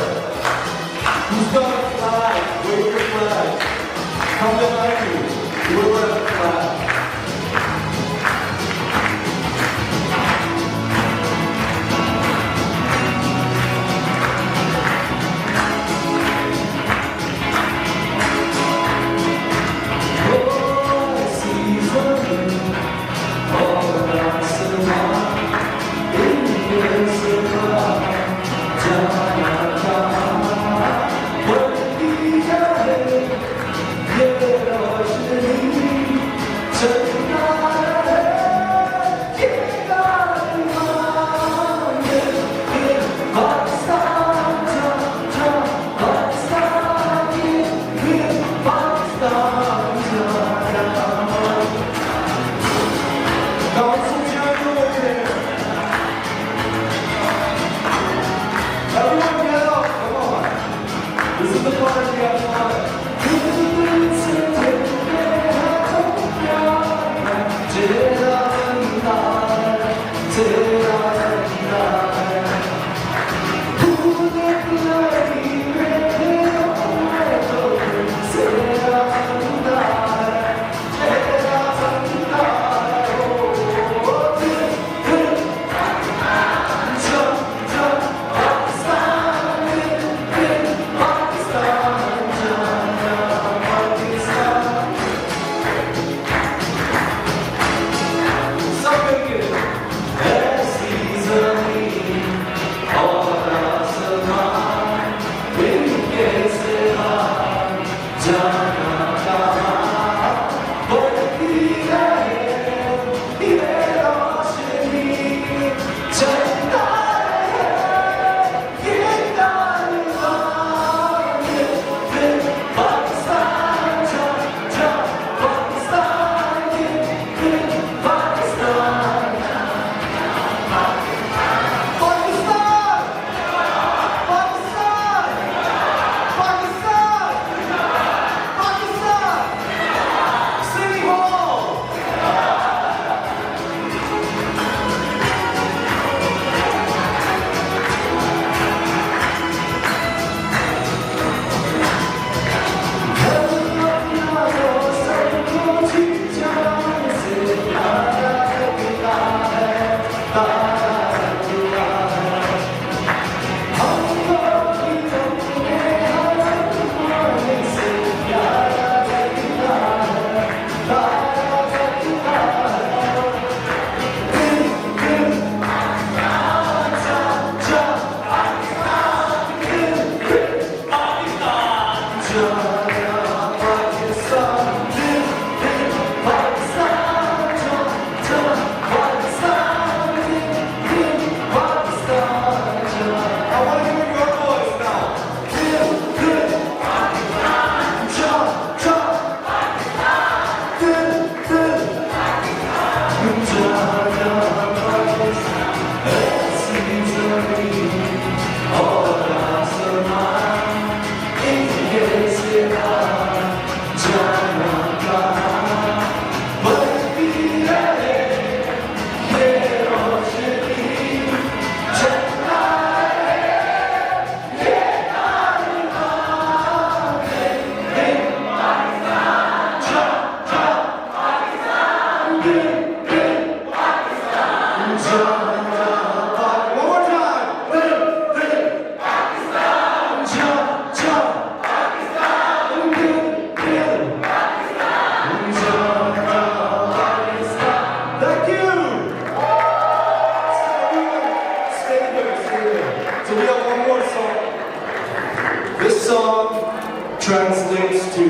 Translates to,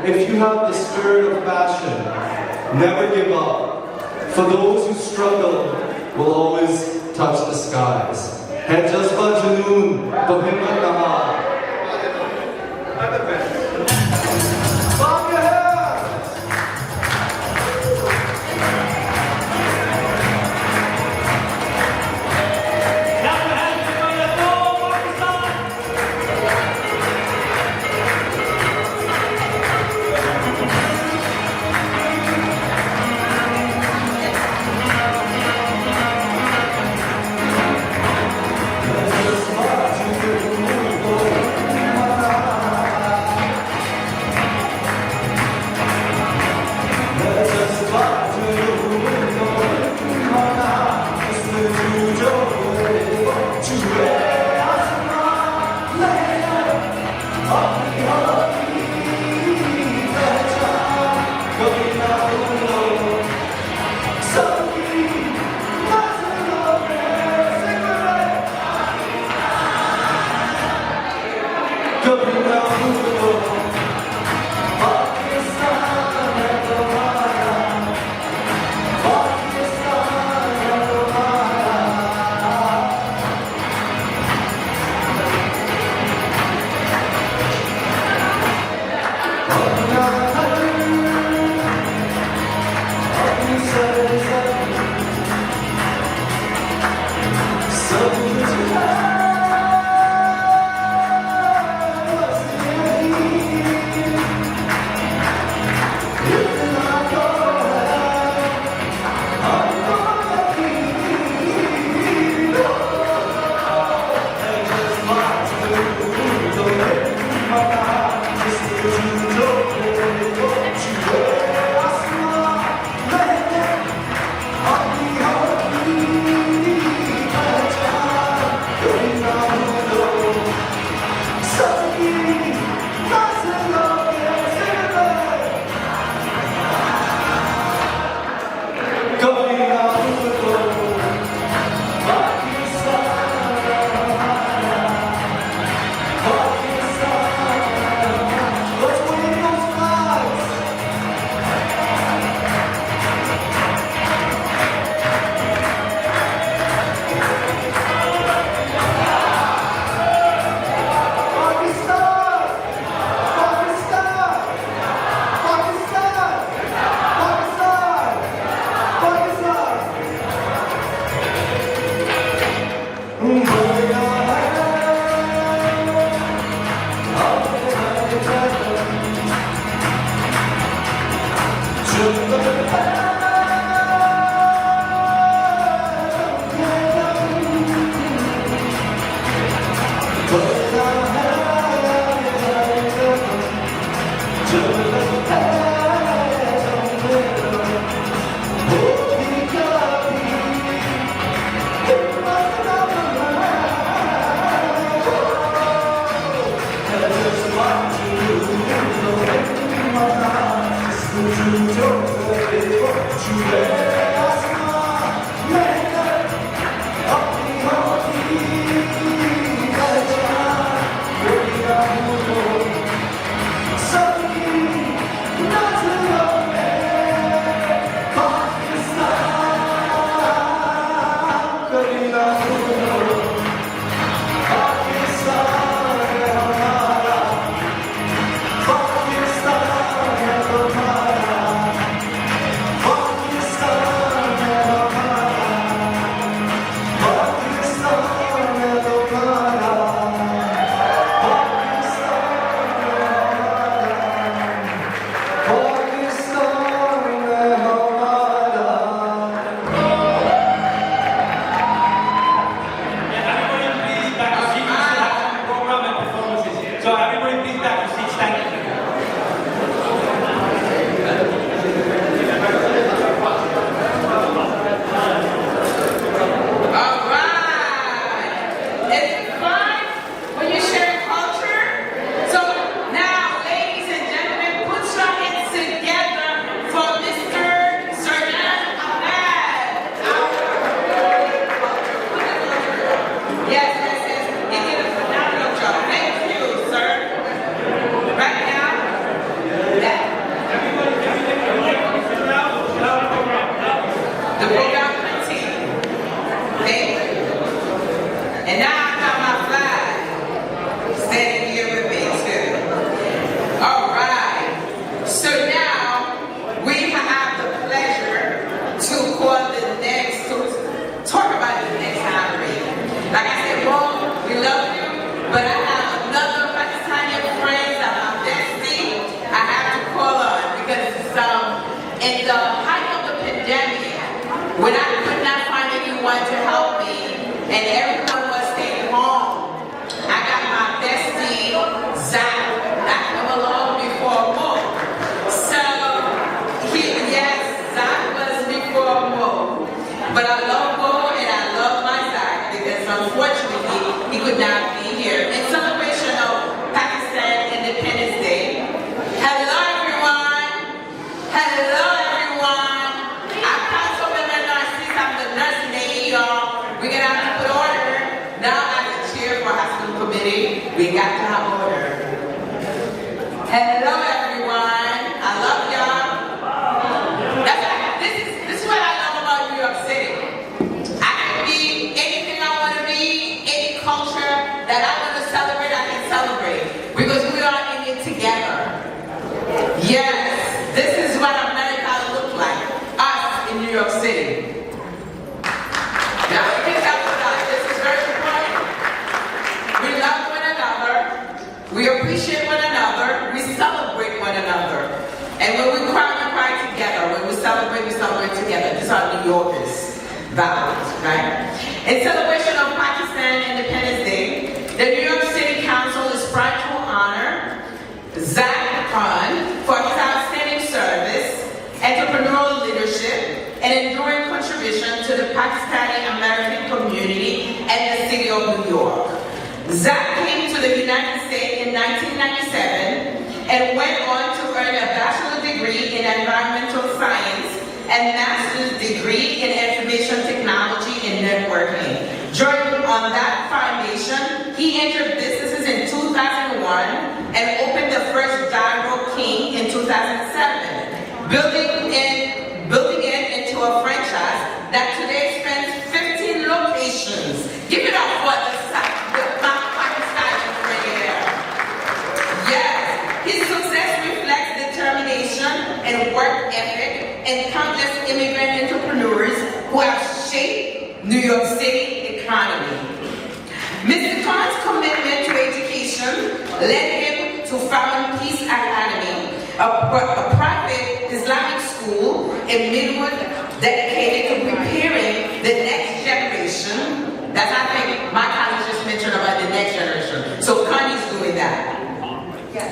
if you have the spirit of passion, never give up. For those who struggle will always touch the skies. And just junoon, bahimmat naman. Clap your hands! Clap your hands for the Go Pakistan! Is it fun when you share culture? So now, ladies and gentlemen, put your hands together for Mr. Sernan Ahmed. Yes, yes, yes. He did a phenomenal job. Thank you, sir. Right now, the program continues. Thank you. And now I got my flag standing here with me too. All right. So now we have the pleasure to call the next, to talk about the next honoree. Like I said, Mom, we love you, but I have another Pakistani friend that I'm bestie I have to call on because in the height of the pandemic, when I could not find anyone to help me and everyone was staying home, I got my bestie, Zach, that came along before Mo. So, yes, Zach was before Mo. But I love Mo and I love my Zach because unfortunately he could not be here. In celebration of Pakistan Independence Day. Hello everyone. Hello everyone. I'm Councilmember Narcisse. I'm the nursing aide, y'all. We're gonna have to put order. Now as a chair for hospital committee, we got to have order. Hello everyone. I love y'all. This is what I love about New York City. I can be anything I want to be, any culture that I want to celebrate, I can celebrate. Because we are in it together. Yes, this is what America looks like. Us in New York City. Now, this is very important. We love one another. We appreciate one another. We celebrate one another. And when we cry together. When we celebrate together. These are New Yorkers' values, right? In celebration of Pakistan Independence Day, the New York City Council is proud to honor Zach Khan for his outstanding service, entrepreneurial leadership, and enduring contribution to the Pakistani American community and the city of New York. Zach came to the United States in 1997 and went on to earn a bachelor's degree in environmental science and master's degree in information technology and networking. Drawing on that foundation, he entered businesses in 2001 and opened the first Gyro King in 2007, building it into a franchise that today spans 15 locations. Give it up for the Pakistani friend here. Yes, his success reflects determination and work ethic and countless immigrant entrepreneurs who have shaped New York City economy. Mr. Khan's commitment to education led him to found Peace Academy, a private Islamic school in Midwood dedicated to preparing the next generation. That's, I think, my college just mentioned about the next generation. So Khan is doing that. Yeah.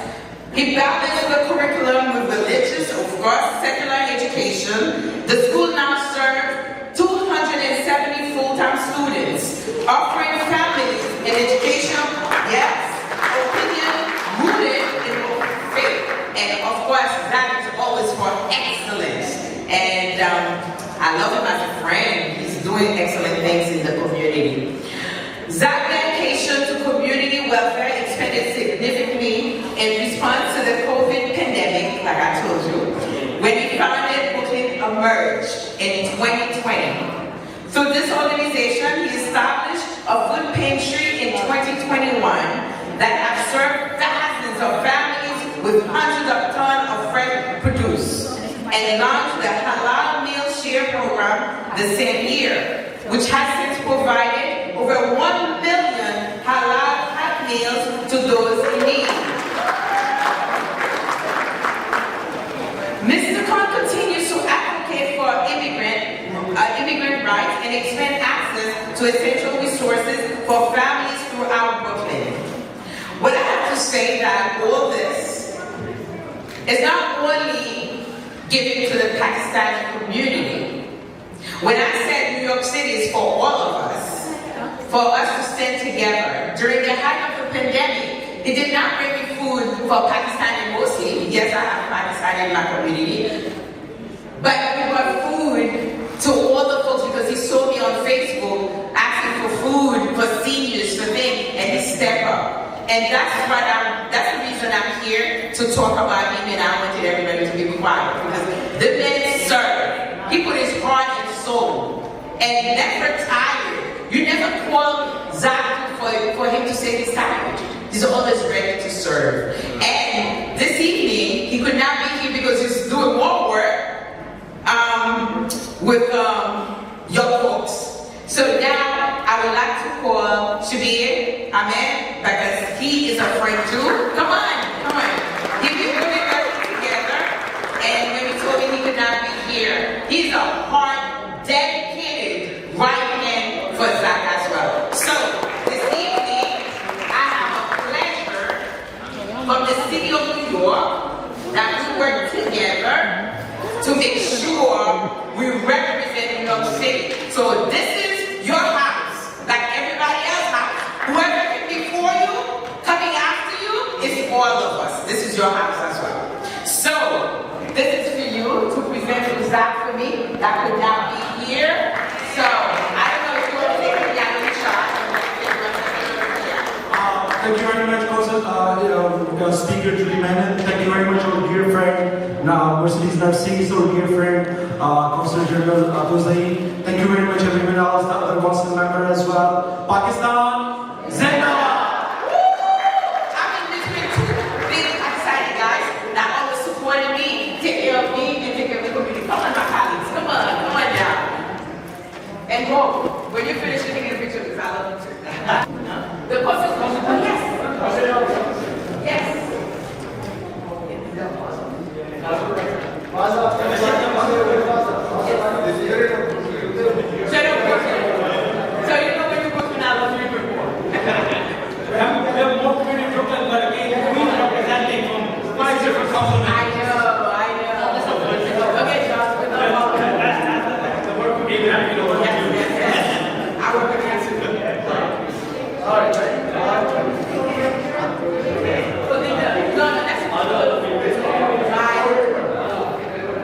He balanced the curriculum with religious, of course, secular education. The school now serves 270 full-time students, offering families an education, yes, opinion rooted in faith. And of course, that is always for excellence. And I love him as a friend. He's doing excellent things in the community. Zach's dedication to community welfare expanded significantly in response to the COVID pandemic, like I told you, when he founded Brooklyn Emerge in 2020. Through this organization, he established a food pantry in 2021 that has served thousands of families with hundreds of tons of fresh produce, and launched the Halal Meal Share program the same year, which has since provided over 1 million halal meals to those in need. Mr. Khan continues to advocate for immigrant rights and expand access to essential resources for families throughout Brooklyn. What I have to say that all this is not only given to the Pakistani community. When I said New York City is for all of us to stand together. During the height of the pandemic, he did not bring me food for Pakistani mostly. Yes, I have Pakistani in my community. But we brought food to all the folks because he saw me on Facebook asking for food for seniors, for things, and he stepped up. And that's the reason I'm here to talk about him, and I wanted everybody to be quiet because the man served. He put his heart and soul and never tired. You never call Zach for him to say he's tired. He's always ready to serve. And this evening, he could not be here because he's doing more work with young folks. So now I would like to call Shabir, amen, because he is a friend too. Come on. He been doing everything together, and when he told me he could not be here, he's a hard, dedicated right hand for Zach as well. So this evening, I have a pleasure from the city of New York that we work together to make sure we represent New York City. So this is your house, like everybody else's house. Whoever came before you, coming after you, is all of us. This is your house as well. So this is for you to present to Zach for me. That could not be here. So I don't know if you want to take it down in the shot. Thank you very much, Speaker Julie Menon. Thank you very much, our dear friend, Mercedes Narcisse, our dear friend, Councilor General Abduzai. Thank you very much, everyone else, the other council member as well. Pakistan, Zindabad! I'm in between two big excited guys that always supported me, take care of me, and take care of the community. Come on, my colleagues, come on down. And go. When you finish taking a picture, because I love you too. The post is going to yes. Yes. So you know when you put me out of before. We have more community in Brooklyn, but again, we are representing from 5 different council members. I know. Okay, Josh, we're not That's the work we need. Yes. I work with you too. All right.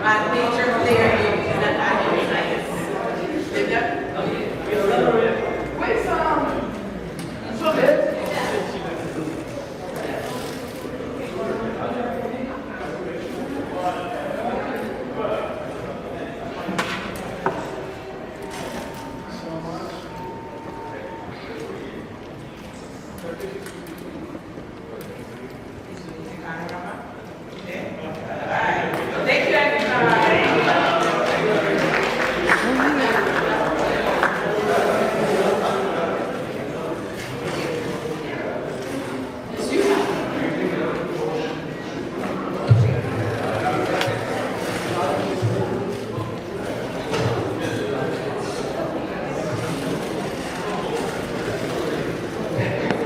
My major player is that I am nice. Linda? Where's so good? Thank you, everybody.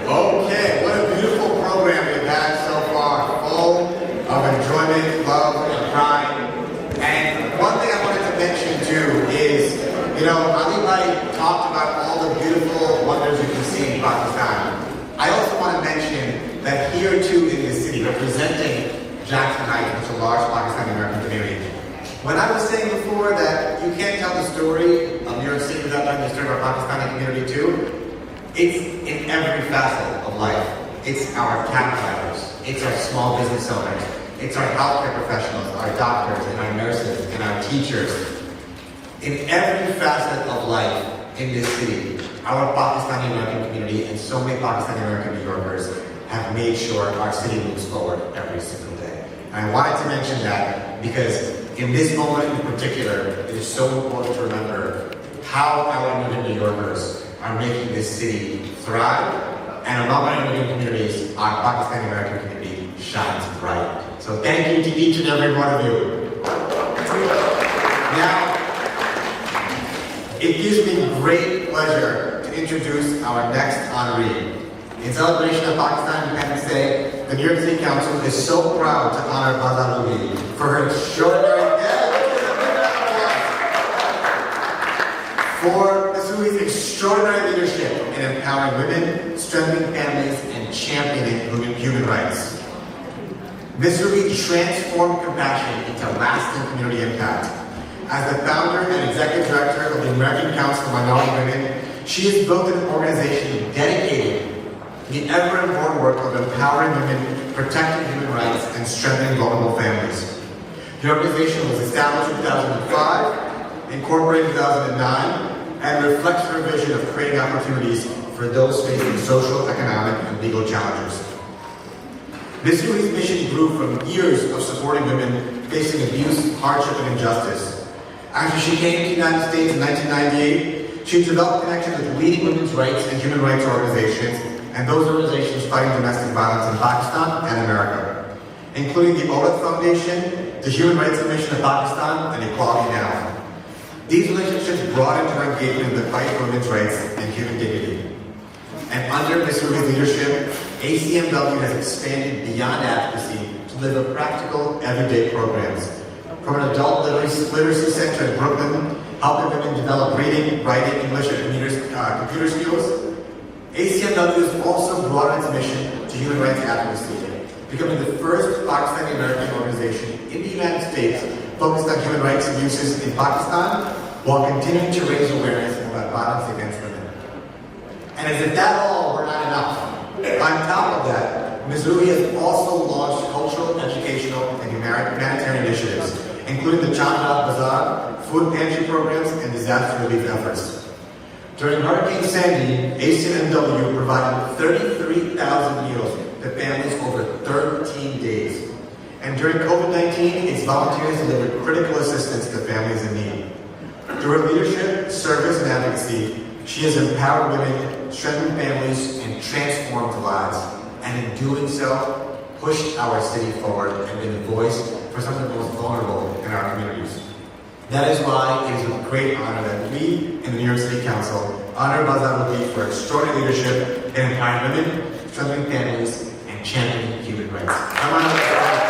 Okay, what a beautiful program we've had so far, full of enjoyment, love, and pride. And one thing I wanted to mention too is, Ali Bhai talked about all the beautiful wonders you can see in Pakistan. I also want to mention that here too in this city, representing Jackson Heights, which is a large Pakistani American community. When I was saying before that you can't tell the story of New York City without telling the story of our Pakistani community too, it's in every facet of life. It's our cab drivers, it's our small business owners, it's our healthcare professionals, our doctors, and our nurses, and our teachers. In every facet of life in this city, our Pakistani American community and so many Pakistani American New Yorkers have made sure our city moves forward every single day. And I wanted to mention that because in this moment in particular, it is so important to remember how our New Yorkers are making this city thrive, and among our immigrant communities, our Pakistani American community shines bright. So thank you to each and every one of you. Now, it gives me great pleasure to introduce our next honoree. In celebration of Pakistan Independence Day, the New York City Council is so proud to honor Bazalubi for her extraordinary for the Rui's extraordinary leadership in empowering women, strengthening families, and championing human rights. Ms. Rui transformed compassion into lasting community impact. As the founder and executive director of the American Council for Minority Women, she has built an organization dedicated to the ever-important work of empowering women, protecting human rights, and strengthening vulnerable families. The organization was established in 2005, incorporated in 2009, and reflects her vision of creating opportunities for those facing social, economic, and legal challenges. Ms. Rui's mission grew from years of supporting women facing abuse, hardship, and injustice. After she came to the United States in 1998, she developed connections with leading women's rights and human rights organizations, and those organizations fighting domestic violence in Pakistan and America, including the Aurat Foundation, the Human Rights Commission of Pakistan, and Equality Now. These relationships broadened her engagement in the fight for women's rights and human dignity. And under Ms. Rui's leadership, ACMW has expanded beyond advocacy to deliver practical, everyday programs. From an adult literacy center in Brooklyn, helping women develop reading, writing, English, and computer skills, ACMW has also broadened its mission to human rights advocacy, becoming the first Pakistani-American organization in the United States focused on human rights abuses in Pakistan, while continuing to raise awareness about violence against women. And as if that all were not enough, on top of that, Ms. Rui has also launched cultural, educational, and humanitarian initiatives, including the Chandra Bazaar, food pantry programs, and disaster relief efforts. During Hurricane Sandy, ACMW provided 33,000 meals to families over 13 days. And during COVID-19, its volunteers delivered critical assistance to families in need. Through her leadership, service, and advocacy, she has empowered women, strengthened families, and transformed lives. And in doing so, pushed our city forward and been a voice for some of the most vulnerable in our communities. That is why it is with great honor that we in the New York City Council honor Bazaar for extraordinary leadership in empowering women, strengthening families, and championing human rights. I want to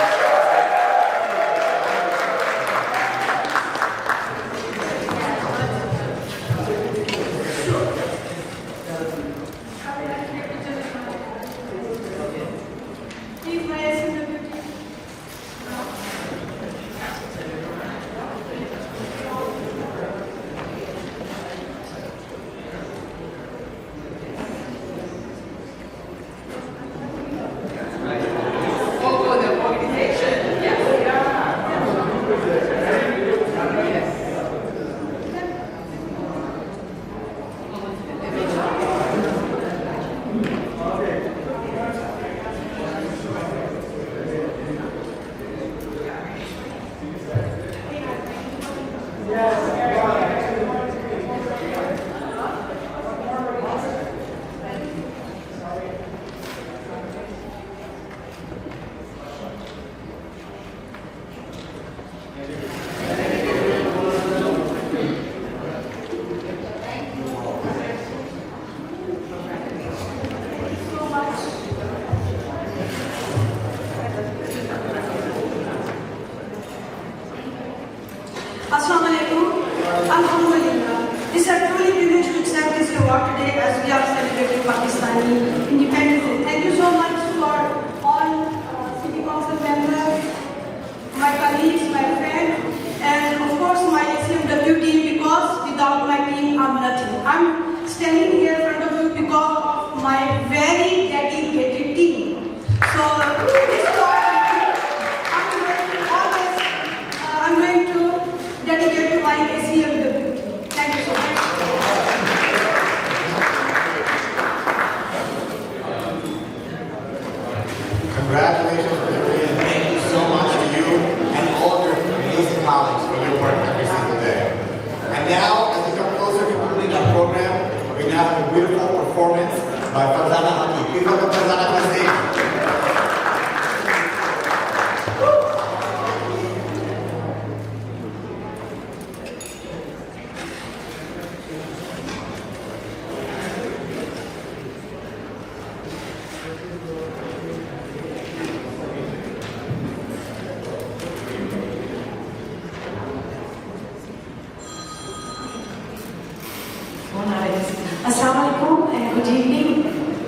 It's a truly privilege to accept this award today as we are celebrating Pakistani independence day. Thank you so much for all City Council members, my colleagues, my friends, and of course my ACMW team, because without my team I'm nothing. I'm standing here in front of you because of my very dedicated team. So this is what I'm going to dedicate to my ACMW. Thank you so much. Congratulations, Olivia, and thank you so much to you and all of your amazing colleagues for your work every single day. And now, as we come closer to concluding our program, we now have a beautiful performance by Farzana Haki. Please welcome Farzana to the stage. One and good evening.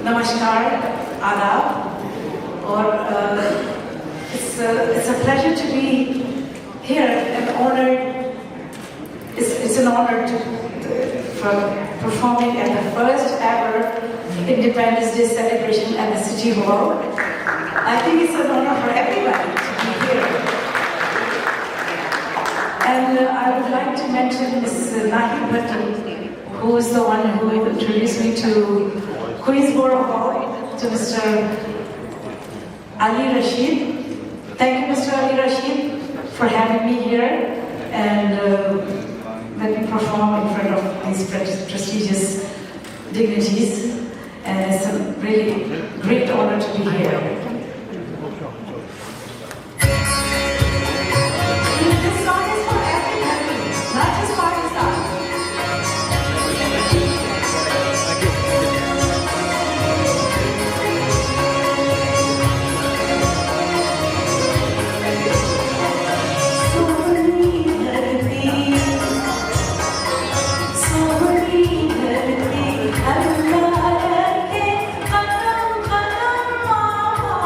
Namaskar, Adab. It's a pleasure to be here and honored. It's an honor for performing at the first ever Independence Day celebration at the City Hall. I think it's an honor for everybody to be here. And I would like to mention Ms. Nahi Bhatti, who is the one who introduced me to Queensborough Hall, to Mr. Ali Rashid. Thank you, Mr. Ali Rashid, for having me here and let me perform in front of these prestigious dignities. And it's a really great honor to be here. This song is for every country, not just Pakistan. Allah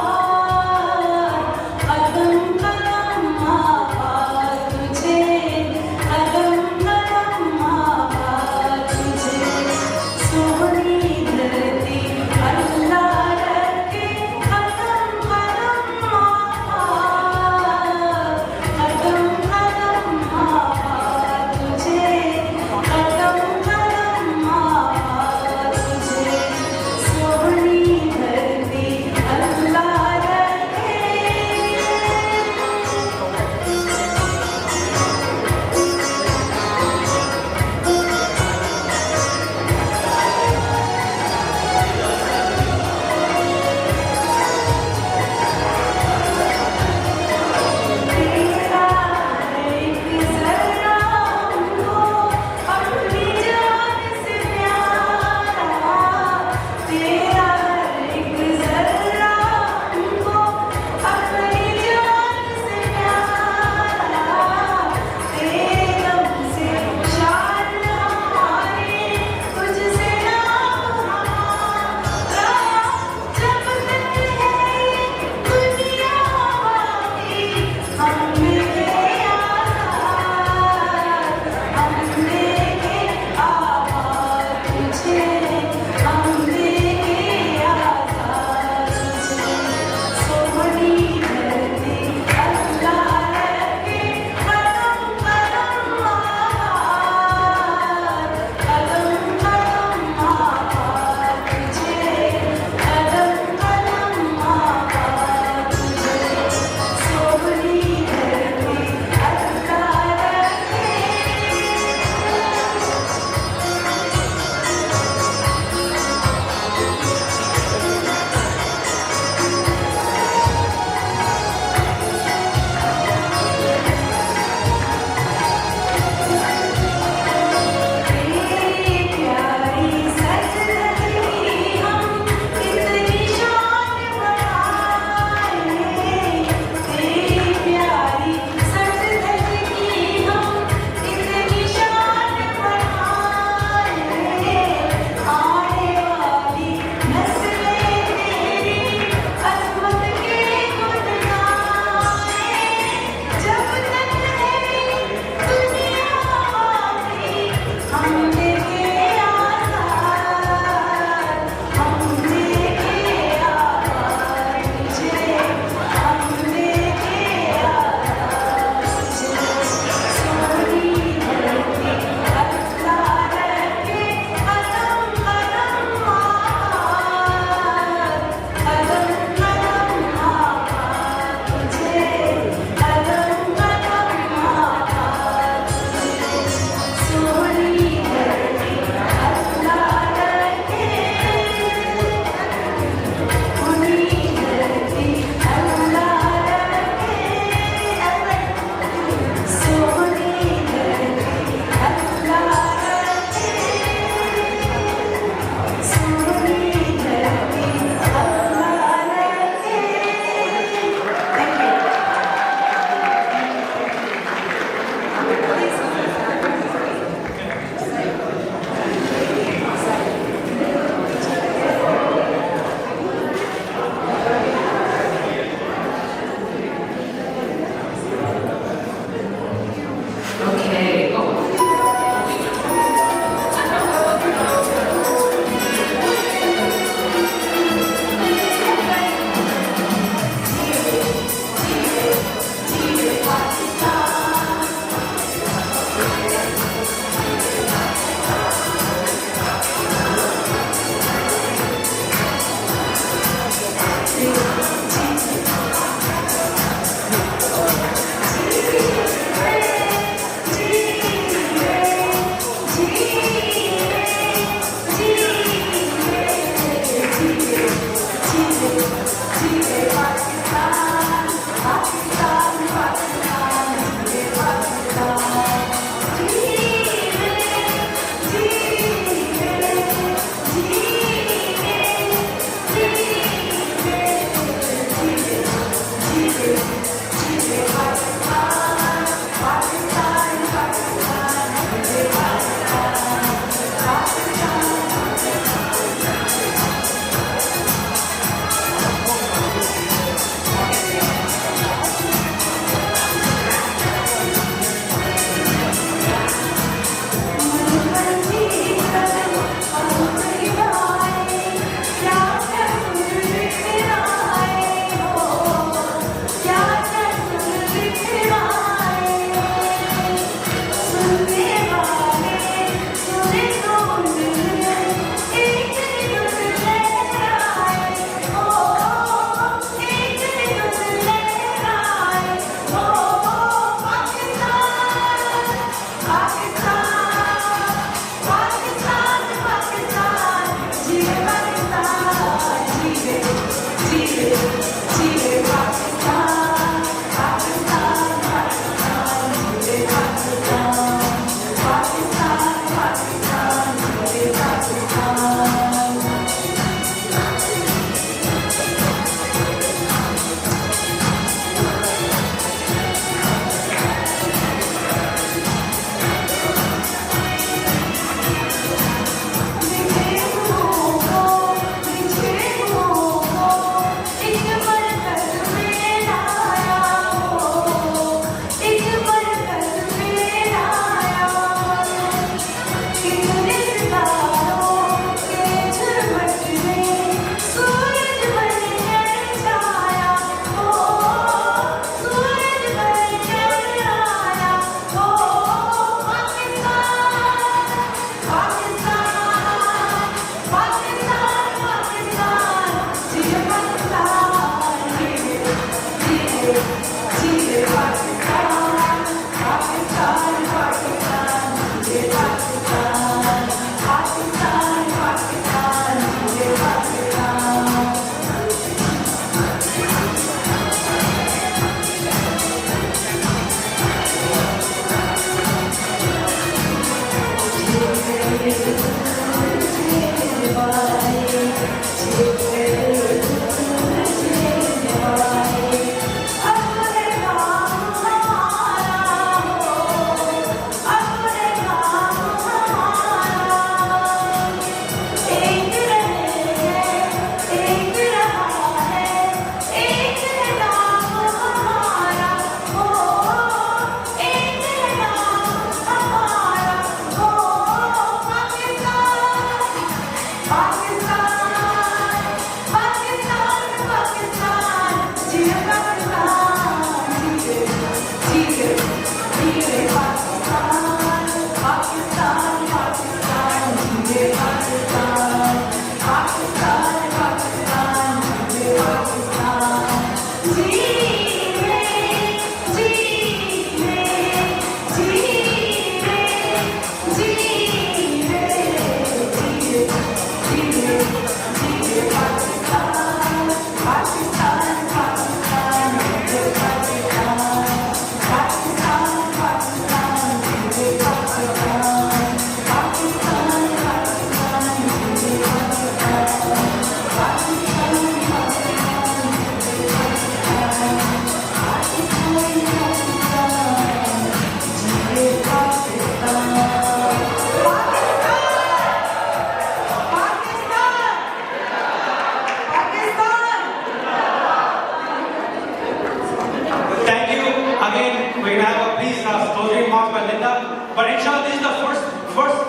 we're gonna have a please closing remarks by Linda. But inshallah, this is the first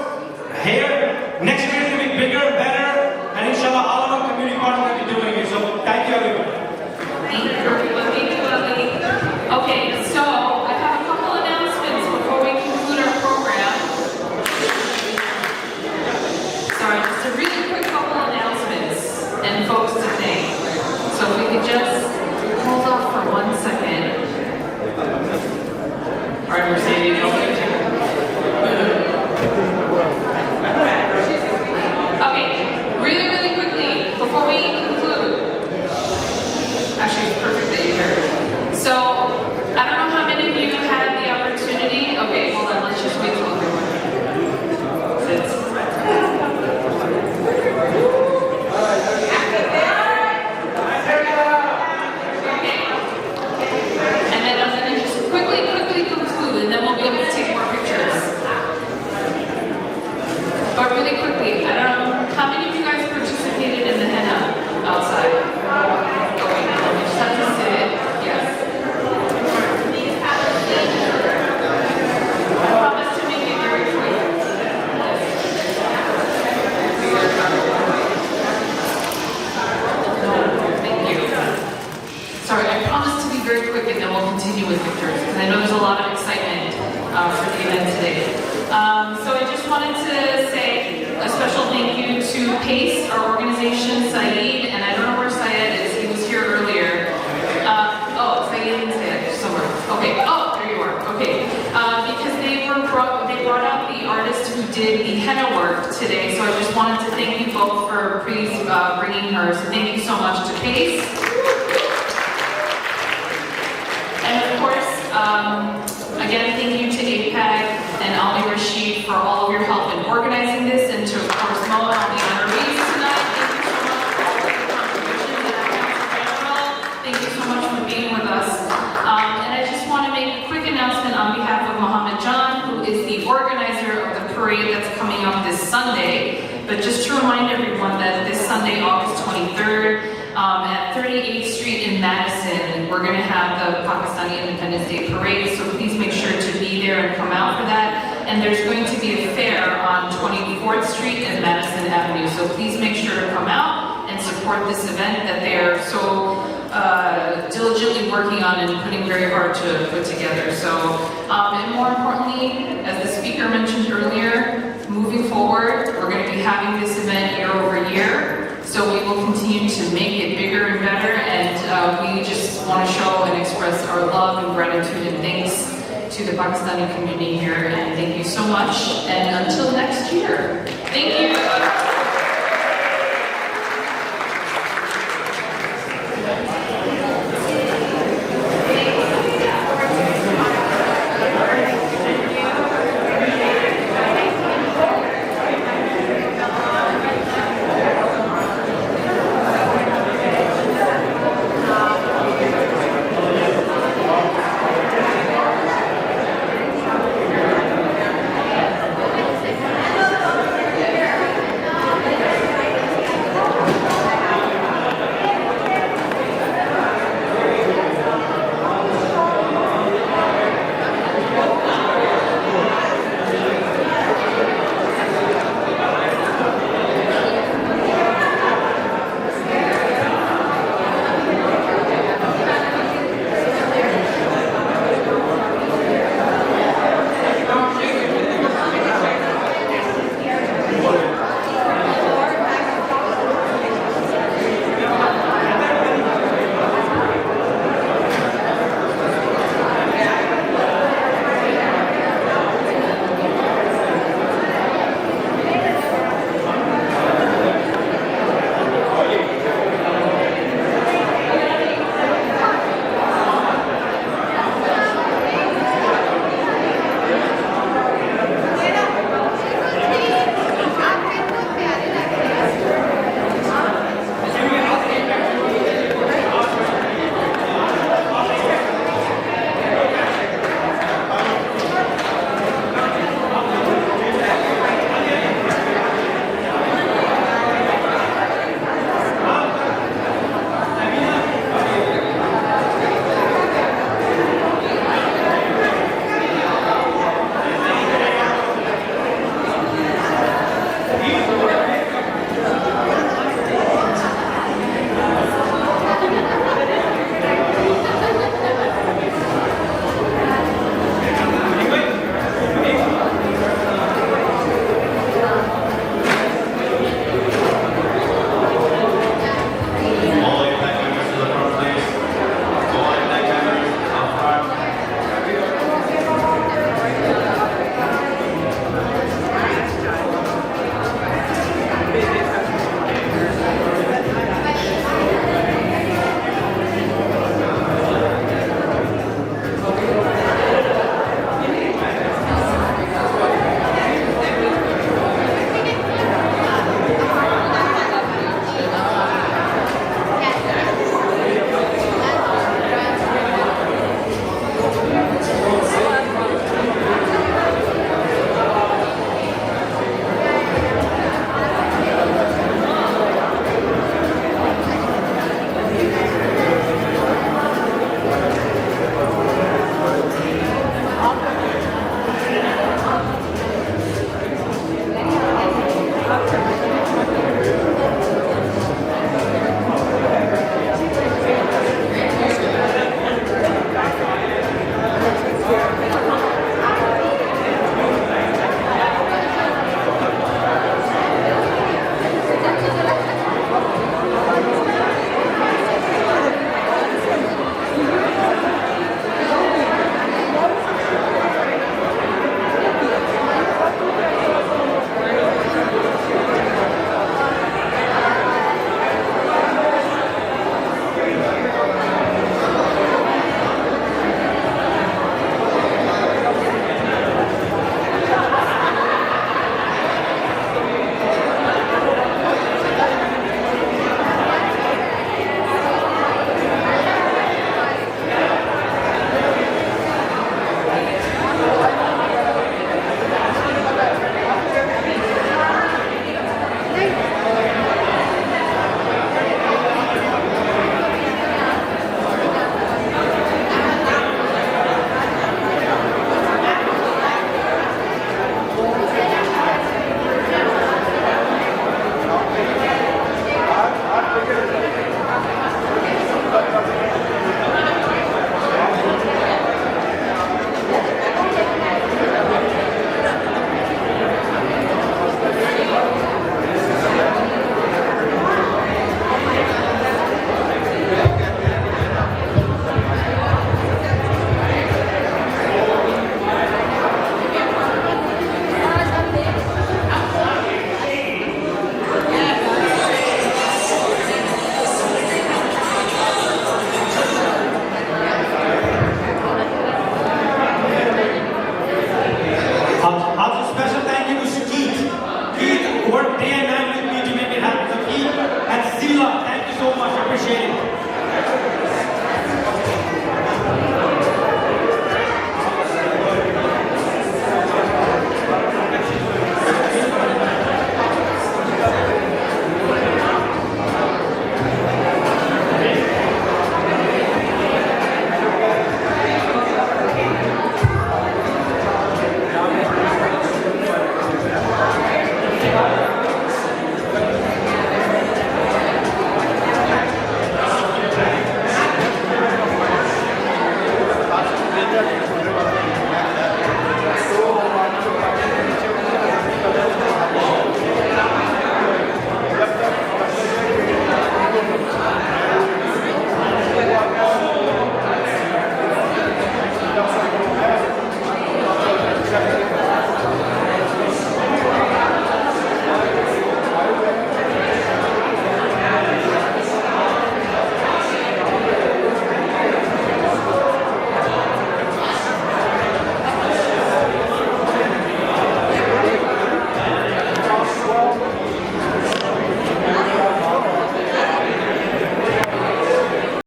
here. Next year is gonna be bigger, better, and inshallah, all of our community partners will be doing it. So thank you, everyone. Thank you, everyone. Thank you, Ali. Okay, so I have a couple announcements before we conclude our program. Sorry, just a really quick couple announcements and folks to thank. So if we could just hold off for 1 second. All right, Mercedes, over to you. Okay, really quickly, before we conclude. Actually, it's perfect that you're here. So, I don't know how many of you had the opportunity. Okay, hold on, let's just wait till everyone sits. Okay. And then I'm going to just quickly conclude, and then we'll be able to take more pictures. But really quickly, I don't know, how many of you guys participated in the henna outside? Okay, we just have to sit. Yes. I promise to make it very quick. Thank you. Sorry, I promise to be very quick and then we'll continue with pictures because I know there's a lot of excitement for the event today. So I just wanted to say a special thank you to PACE, our organization, Saeed, and I don't know where Syed is, he was here earlier. Syed and Syed, somewhere. Okay, there you are, okay. Because they brought out the artist who did the henna work today, so I just wanted to thank you both for bringing her, so thank you so much to PACE. And of course, again, thank you to APAC and Ali Rashid for all of your help in organizing this, and to, of course, Mo and all the honorees tonight. Thank you so much for all of your contributions and our council general. Thank you so much for being with us. And I just want to make a quick announcement on behalf of Mohammed John, who is the organizer of the parade that's coming up this Sunday. But just to remind everyone that this Sunday, August 23rd, at 38th Street in Madison, we're going to have the Pakistani Independence Day Parade, so please make sure to be there and come out for that. And there's going to be a fair on 24th Street and Madison Avenue, so please make sure to come out and support this event that they are so diligently working on and putting very hard to put together. So, and more importantly, as the speaker mentioned earlier, moving forward, we're going to be having this event year over year. So we will continue to make it bigger and better, and we just want to show and express our love and gratitude and thanks to the Pakistani community here, and thank you so much, and until next year. Thank you.